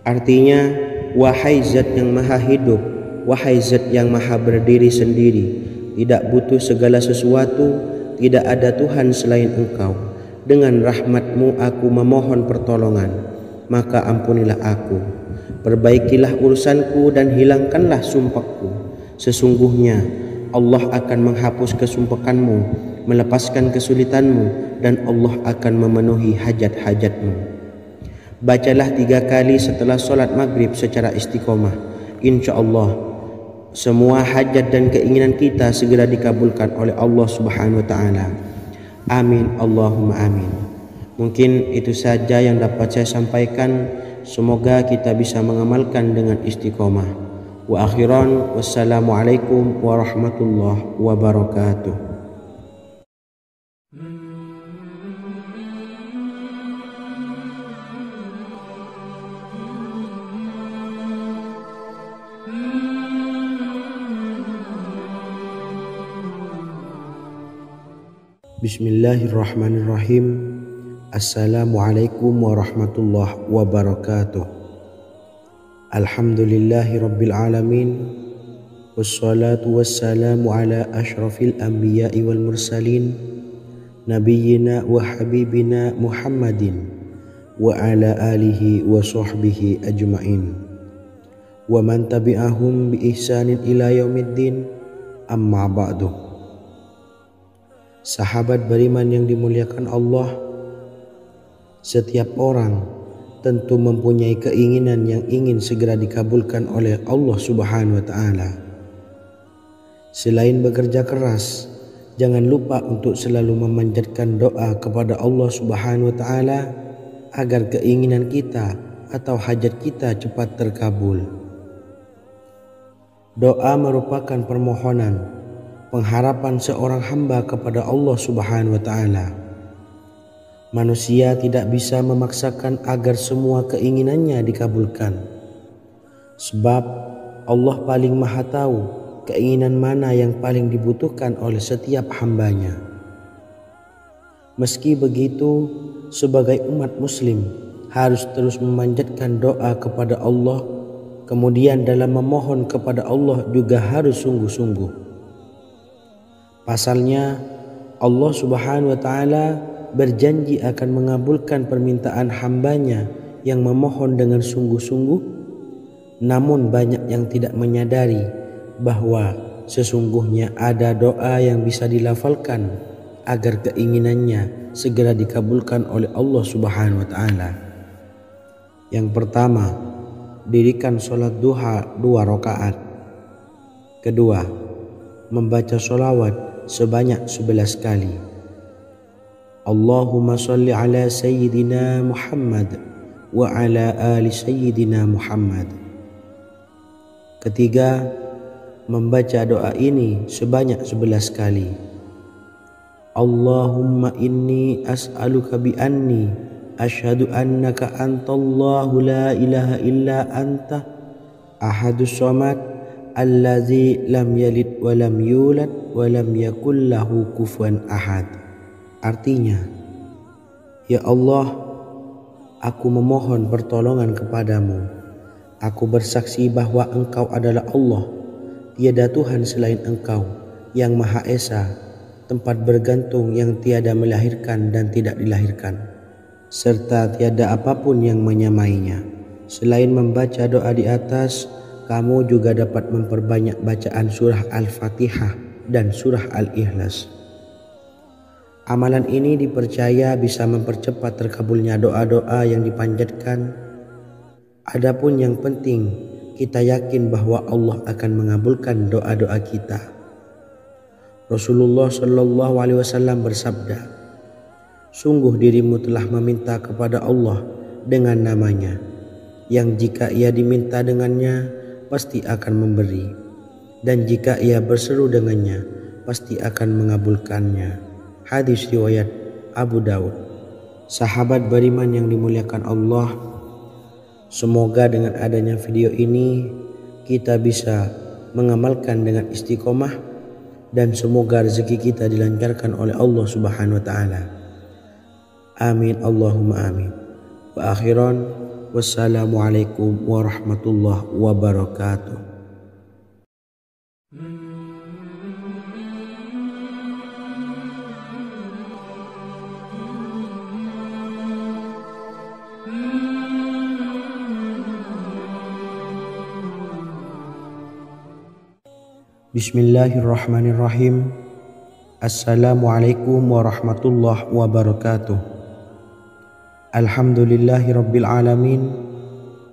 Artinya, wahai zat yang maha hidup, wahai zat yang maha berdiri sendiri, tidak butuh segala sesuatu, tidak ada Tuhan selain Engkau. Dengan rahmat-Mu aku memohon pertolongan, maka ampunilah aku. Perbaikilah urusanku dan hilangkanlah sumpahku. Sesungguhnya Allah akan menghapus kesumpahanmu, melepaskan kesulitanmu, dan Allah akan memenuhi hajat-hajatmu. Bacalah 3 kali setelah sholat maghrib secara istiqomah. Insya Allah semua hajat dan keinginan kita segera dikabulkan oleh Allah subhanahu wa ta'ala. Amin Allahumma amin. Mungkin itu saja yang dapat saya sampaikan. Semoga kita bisa mengamalkan dengan istiqomah. Wa akhiran, wassalamualaikum warahmatullahi wabarakatuh. Bismillahirrahmanirrahim. Assalamualaikum warahmatullahi wabarakatuh. Alhamdulillahi rabbil alamin. Wassalatu wassalamu ala ashrafil anbiya'i wal mursalin, nabiyyina wa habibina Muhammadin wa ala alihi wa sahbihi ajma'in wa man tabi'ahum bi ihsanin ila yaumiddin, amma ba'du. Sahabat beriman yang dimuliakan Allah, setiap orang tentu mempunyai keinginan yang ingin segera dikabulkan oleh Allah Subhanahu wa taala. Selain bekerja keras, jangan lupa untuk selalu memanjatkan doa kepada Allah Subhanahu wa taala agar keinginan kita atau hajat kita cepat terkabul. Doa merupakan permohonan, pengharapan seorang hamba kepada Allah Subhanahu wa taala. Manusia tidak bisa memaksakan agar semua keinginannya dikabulkan, sebab Allah paling maha tahu keinginan mana yang paling dibutuhkan oleh setiap hambanya. Meski begitu, sebagai umat muslim harus terus memanjatkan doa kepada Allah, kemudian dalam memohon kepada Allah juga harus sungguh-sungguh. Pasalnya Allah Subhanahu wa taala berjanji akan mengabulkan permintaan hambanya yang memohon dengan sungguh-sungguh. Namun banyak yang tidak menyadari bahwa sesungguhnya ada doa yang bisa dilafalkan agar keinginannya segera dikabulkan oleh Allah Subhanahu wa taala. Yang pertama, dirikan sholat duha 2 rakaat. Kedua, membaca sholawat sebanyak 11 kali. Allahumma sholli ala sayyidina Muhammad wa ala ali sayyidina Muhammad. Ketiga, membaca doa ini sebanyak 11 kali. Allahumma inni as'aluka bi anni asyhadu annaka antallahu la ilaha illa anta ahadus samad allazi lam yalid wa lam yulad wa lam yakul lahu kufuwan ahad. Artinya, ya Allah, aku memohon pertolongan kepadamu. Aku bersaksi bahwa Engkau adalah Allah, tiada Tuhan selain Engkau yang Maha Esa, tempat bergantung yang tiada melahirkan dan tidak dilahirkan, serta tiada apapun yang menyamainya. Selain membaca doa di atas, kamu juga dapat memperbanyak bacaan surah Al-Fatihah dan surah Al-Ikhlas. Amalan ini dipercaya bisa mempercepat terkabulnya doa-doa yang dipanjatkan. Adapun yang penting, kita yakin bahwa Allah akan mengabulkan doa-doa kita. Rasulullah Shallallahu Alaihi Wasallam bersabda, sungguh dirimu telah meminta kepada Allah dengan namanya, yang jika ia diminta dengannya pasti akan memberi, dan jika ia berseru dengannya pasti akan mengabulkannya. Hadis riwayat Abu Daud. Sahabat beriman yang dimuliakan Allah, semoga dengan adanya video ini kita bisa mengamalkan dengan istiqomah, dan semoga rezeki kita dilancarkan oleh Allah Subhanahu wa taala. Amin Allahumma amin. Wa akhiran, wassalamualaikum warahmatullahi wabarakatuh. Bismillahirrahmanirrahim. Assalamualaikum warahmatullahi wabarakatuh. Alhamdulillahi rabbil alamin.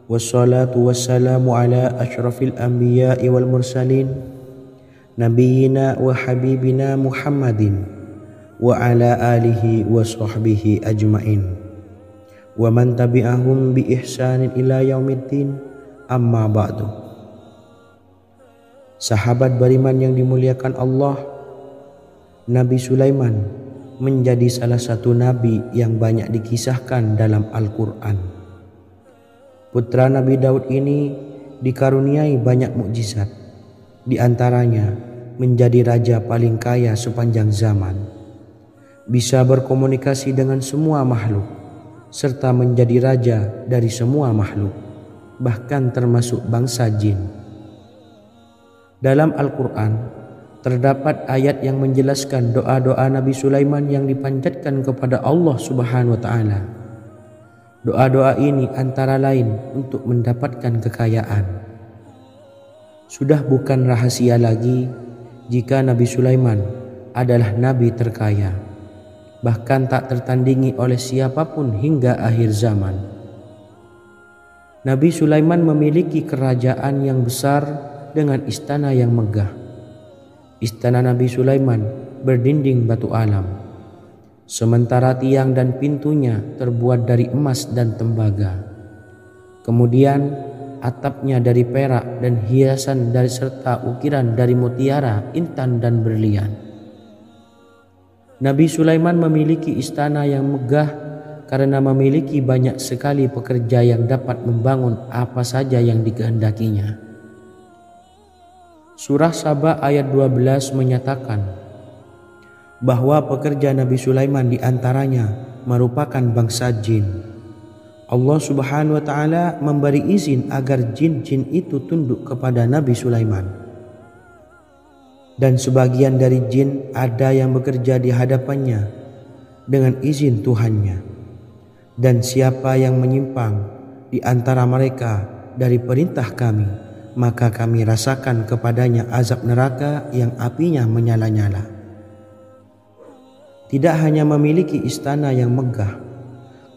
Wassalatu wassalamu ala ashrafil anbiya'i wal mursalin, nabiyyina wa habibina Muhammadin wa ala alihi wa sahbihi ajma'in wa man tabi'ahum bi ihsanin ila yaumiddin, amma ba'du. Sahabat beriman yang dimuliakan Allah, Nabi Sulaiman menjadi salah satu nabi yang banyak dikisahkan dalam Al-Quran. Putra Nabi Daud ini dikaruniai banyak mukjizat, di antaranya menjadi raja paling kaya sepanjang zaman. bisa berkomunikasi dengan semua makhluk, serta menjadi raja dari semua makhluk, bahkan termasuk bangsa jin. Dalam Al-Quran terdapat ayat yang menjelaskan doa-doa Nabi Sulaiman yang dipanjatkan kepada Allah Subhanahu wa Ta'ala. Doa-doa ini antara lain untuk mendapatkan kekayaan. Sudah bukan rahasia lagi jika Nabi Sulaiman adalah nabi terkaya, bahkan tak tertandingi oleh siapapun hingga akhir zaman. Nabi Sulaiman memiliki kerajaan yang besar dengan istana yang megah. Istana Nabi Sulaiman berdinding batu alam, sementara tiang dan pintunya terbuat dari emas dan tembaga. Kemudian atapnya dari perak dan hiasan dari serta ukiran dari mutiara, intan dan berlian. Nabi Sulaiman memiliki istana yang megah karena memiliki banyak sekali pekerja yang dapat membangun apa saja yang dikehendakinya. Surah Saba ayat 12 menyatakan bahwa pekerja Nabi Sulaiman diantaranya merupakan bangsa jin. Allah Subhanahu wa Ta'ala memberi izin agar jin-jin itu tunduk kepada Nabi Sulaiman. Dan sebagian dari jin ada yang bekerja di hadapannya dengan izin Tuhannya. Dan siapa yang menyimpang di antara mereka dari perintah kami, maka kami rasakan kepadanya azab neraka yang apinya menyala-nyala. Tidak hanya memiliki istana yang megah,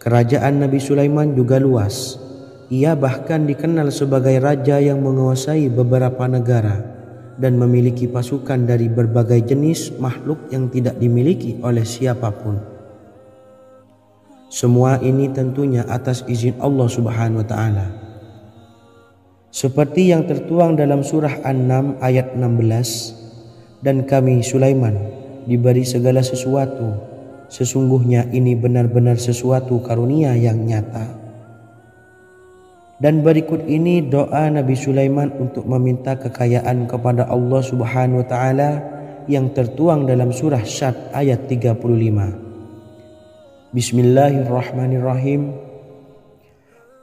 kerajaan Nabi Sulaiman juga luas. Ia bahkan dikenal sebagai raja yang menguasai beberapa negara dan memiliki pasukan dari berbagai jenis makhluk yang tidak dimiliki oleh siapapun. Semua ini tentunya atas izin Allah Subhanahu wa Ta'ala. Seperti yang tertuang dalam surah An-Naml ayat 16, dan kami Sulaiman diberi segala sesuatu, sesungguhnya ini benar-benar sesuatu karunia yang nyata. Dan berikut ini doa Nabi Sulaiman untuk meminta kekayaan kepada Allah Subhanahu wa Ta'ala yang tertuang dalam surah Syad ayat 35. Bismillahirrahmanirrahim.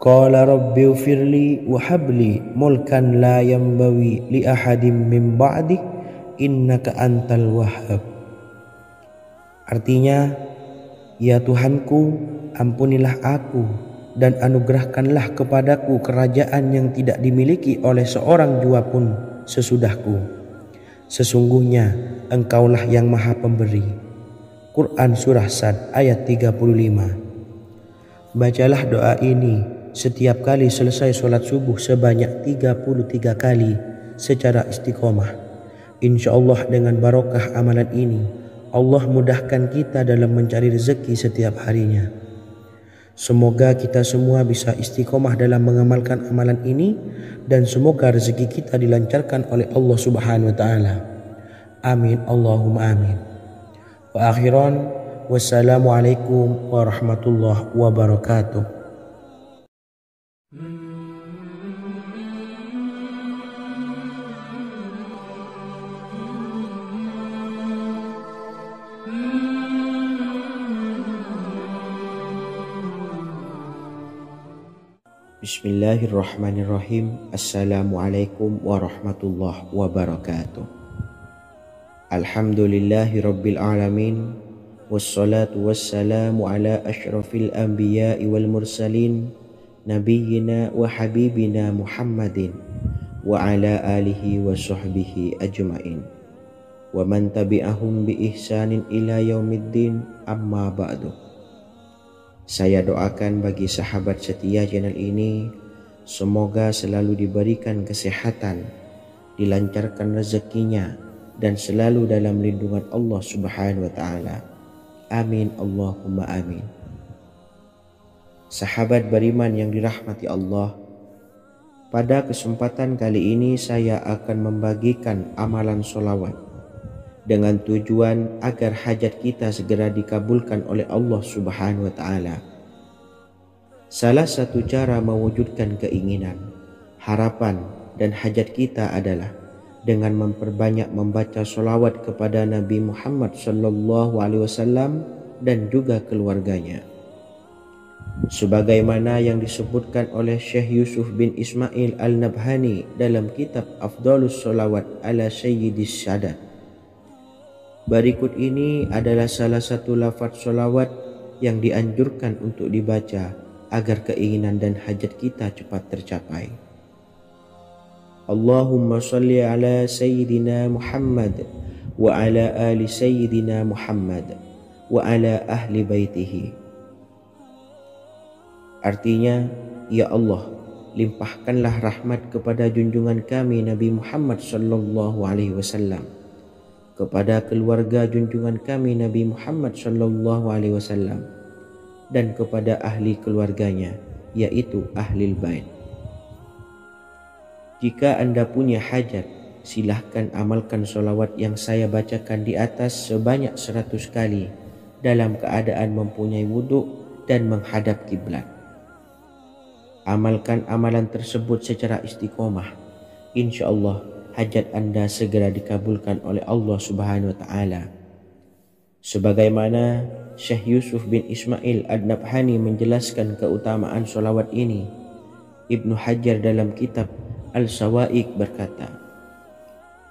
Qala rabbi ufirli wa habli mulkan la yanbawi li ahadim min ba'di innaka antal wahhab. Artinya, ya Tuhanku, ampunilah aku dan anugerahkanlah kepadaku kerajaan yang tidak dimiliki oleh seorang jua pun sesudahku. Sesungguhnya Engkaulah yang Maha Pemberi. Quran Surah Sad ayat 35. Bacalah doa ini setiap kali selesai sholat subuh sebanyak 33 kali secara istiqomah. Insya Allah dengan barokah amalan ini, Allah mudahkan kita dalam mencari rezeki setiap harinya. Semoga kita semua bisa istiqomah dalam mengamalkan amalan ini dan semoga rezeki kita dilancarkan oleh Allah Subhanahu wa Ta'ala. Amin Allahumma amin. Wa akhiran, wassalamualaikum warahmatullahi wabarakatuh. Bismillahirrahmanirrahim. Assalamualaikum warahmatullahi wabarakatuh. Alhamdulillahi rabbil alamin. Wassalatu wassalamu ala ashrafil anbiya'i wal mursalin, nabiyyina wa habibina Muhammadin wa ala alihi wa sahbihi ajma'in wa man tabi'ahum bi ihsanin ila yaumiddin, amma ba'du. Saya doakan bagi sahabat setia channel ini, semoga selalu diberikan kesehatan, dilancarkan rezekinya, dan selalu dalam lindungan Allah Subhanahu wa Ta'ala. Amin Allahumma amin. Sahabat beriman yang dirahmati Allah, pada kesempatan kali ini saya akan membagikan amalan sholawat dengan tujuan agar hajat kita segera dikabulkan oleh Allah Subhanahu wa Ta'ala. Salah satu cara mewujudkan keinginan, harapan, dan hajat kita adalah dengan memperbanyak membaca solawat kepada Nabi Muhammad SAW dan juga keluarganya. Sebagaimana yang disebutkan oleh Syekh Yusuf bin Ismail Al-Nabhani dalam kitab Afdalus Solawat ala Sayyidis Sadat. Berikut ini adalah salah satu lafaz solawat yang dianjurkan untuk dibaca agar keinginan dan hajat kita cepat tercapai. Allahumma salli ala Sayyidina Muhammad wa ala ali Sayyidina Muhammad wa ala ahli baitihi. Artinya, ya Allah, limpahkanlah rahmat kepada junjungan kami Nabi Muhammad SAW, kepada keluarga junjungan kami Nabi Muhammad SAW, dan kepada ahli keluarganya, yaitu ahlil bait. Jika Anda punya hajat, silahkan amalkan solawat yang saya bacakan di atas sebanyak 100 kali dalam keadaan mempunyai wudhu dan menghadap kiblat. Amalkan amalan tersebut secara istiqomah. Insya Allah hajat Anda segera dikabulkan oleh Allah Subhanahu wa Ta'ala. Sebagaimana Syekh Yusuf bin Ismail Ad-Nabhani menjelaskan keutamaan solawat ini, Ibnu Hajar dalam kitab Al-Sawa'iq berkata,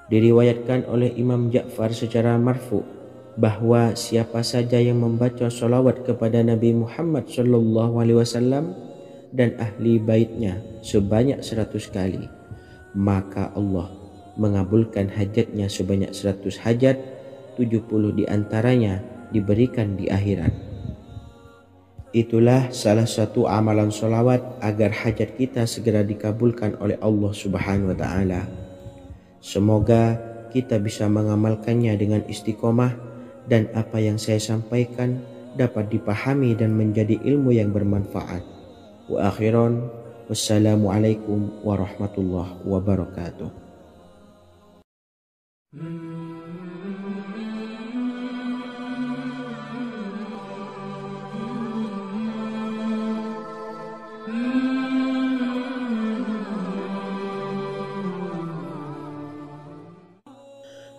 diriwayatkan oleh Imam Ja'far secara marfu bahwa siapa saja yang membaca solawat kepada Nabi Muhammad SAW dan ahli baitnya sebanyak 100 kali, maka Allah mengabulkan hajatnya sebanyak 100 hajat, 70 diantaranya diberikan di akhirat. Itulah salah satu amalan solawat agar hajat kita segera dikabulkan oleh Allah Subhanahu wa Ta'ala. Semoga kita bisa mengamalkannya dengan istiqomah dan apa yang saya sampaikan dapat dipahami dan menjadi ilmu yang bermanfaat. Wa akhiran, wassalamualaikum warahmatullahi wabarakatuh.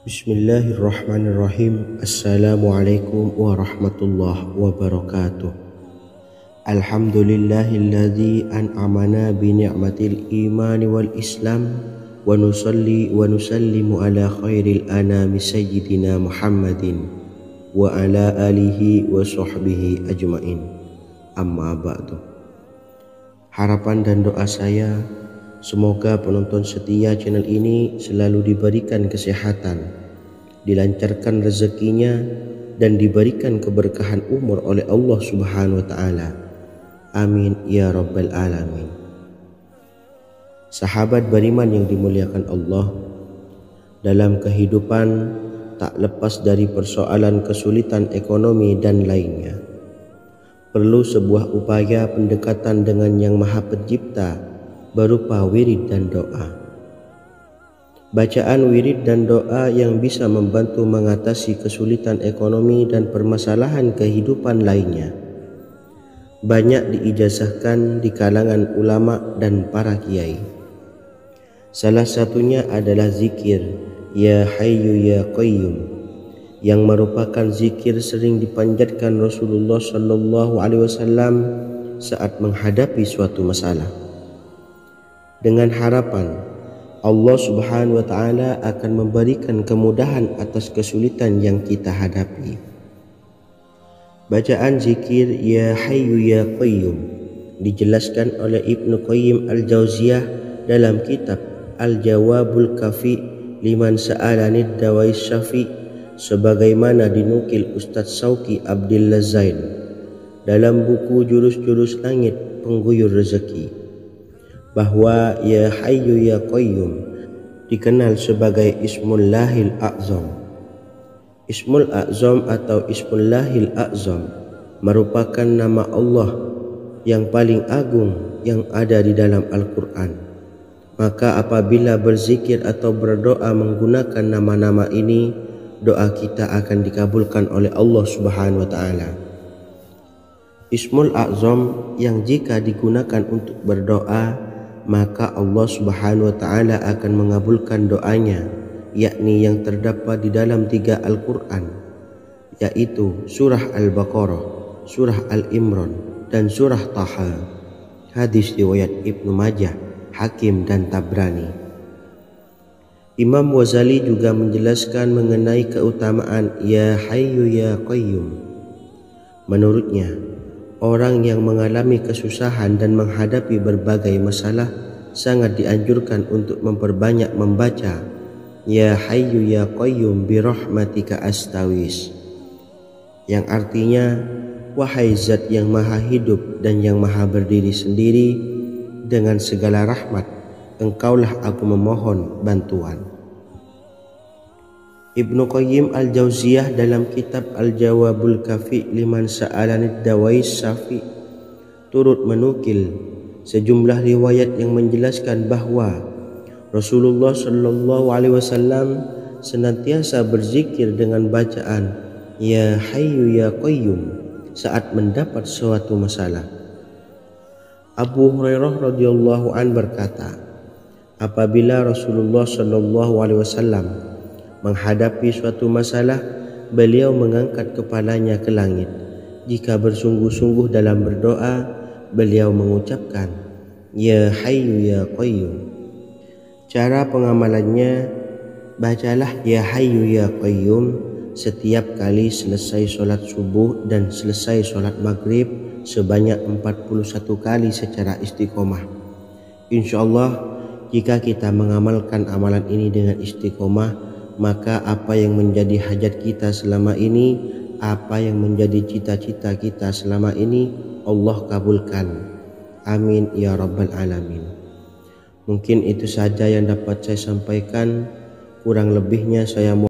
Bismillahirrahmanirrahim. Assalamualaikum warahmatullahi wabarakatuh. Alhamdulillahilladzi an'amana bi ni'matil imani wal islam wa nusalli wa nusallimu ala khairil anami sayyidina Muhammadin wa ala alihi wa sahbihi ajmain. Amma ba'du. Harapan dan doa saya, semoga penonton setia channel ini selalu diberikan kesehatan, dilancarkan rezekinya, dan diberikan keberkahan umur oleh Allah Subhanahu wa Ta'ala. Amin ya rabbal alamin. Sahabat beriman yang dimuliakan Allah, dalam kehidupan tak lepas dari persoalan kesulitan ekonomi dan lainnya. Perlu sebuah upaya pendekatan dengan Yang Maha Pencipta berupa wirid dan doa. Bacaan wirid dan doa yang bisa membantu mengatasi kesulitan ekonomi dan permasalahan kehidupan lainnya banyak diijazahkan di kalangan ulama dan para kiai. Salah satunya adalah zikir Ya Hayyu Ya Qayyum, yang merupakan zikir sering dipanjatkan Rasulullah SAW saat menghadapi suatu masalah, dengan harapan Allah Subhanahu wa Ta'ala akan memberikan kemudahan atas kesulitan yang kita hadapi. Bacaan zikir Ya Hayyu Ya Qayyum dijelaskan oleh Ibnu Qayyim Al-Jauziyah dalam kitab Al-Jawabul Kafi liman sa'alanid dawais syafi, sebagaimana dinukil Ustadz Sauki Abdillah Zain dalam buku Jurus-Jurus Langit Pengguyur Rezeki, bahwa Ya Hayyu Ya Qayyum dikenal sebagai Ismullahil A'zam. Ismul A'zam atau Ismullahil A'zam merupakan nama Allah yang paling agung yang ada di dalam Al-Quran. Maka apabila berzikir atau berdoa menggunakan nama-nama ini, doa kita akan dikabulkan oleh Allah Subhanahu wa Ta'ala. Ismul A'zam yang jika digunakan untuk berdoa, maka Allah Subhanahu wa Ta'ala akan mengabulkan doanya yakni yang terdapat di dalam 3 Al-Quran, yaitu surah Al-Baqarah, surah Al-Imran, dan surah Taha. Hadis riwayat Ibnu Majah, Hakim, dan Tabrani. Imam Ghazali juga menjelaskan mengenai keutamaan Ya Hayyu Ya Qayyum. Menurutnya, orang yang mengalami kesusahan dan menghadapi berbagai masalah sangat dianjurkan untuk memperbanyak membaca Ya Hayyu Ya Qayyum bi rahmatika astawis, yang artinya, wahai zat yang maha hidup dan yang maha berdiri sendiri, dengan segala rahmat engkaulah aku memohon bantuan. Ibnu Qayyim Al-Jauziyah dalam kitab Al-Jawabul Kafi liman sa'alanid dawais syafi turut menukil sejumlah riwayat yang menjelaskan bahwa Rasulullah Shallallahu Alaihi Wasallam senantiasa berzikir dengan bacaan Ya Hayyu Ya Qayyum saat mendapat suatu masalah. Abu Hurairah radhiyallahu an berkata, apabila Rasulullah Shallallahu Alaihi Wasallam menghadapi suatu masalah, beliau mengangkat kepalanya ke langit. Jika bersungguh-sungguh dalam berdoa, beliau mengucapkan Ya Hayyu Ya Qayyum. Cara pengamalannya, bacalah Ya Hayyu Ya Qayyum setiap kali selesai sholat subuh dan selesai sholat maghrib sebanyak 41 kali secara istiqomah. Insyaallah, jika kita mengamalkan amalan ini dengan istiqomah, maka apa yang menjadi hajat kita selama ini, apa yang menjadi cita-cita kita selama ini, Allah kabulkan. Amin ya rabbal alamin. Mungkin itu saja yang dapat saya sampaikan. Kurang lebihnya saya mohon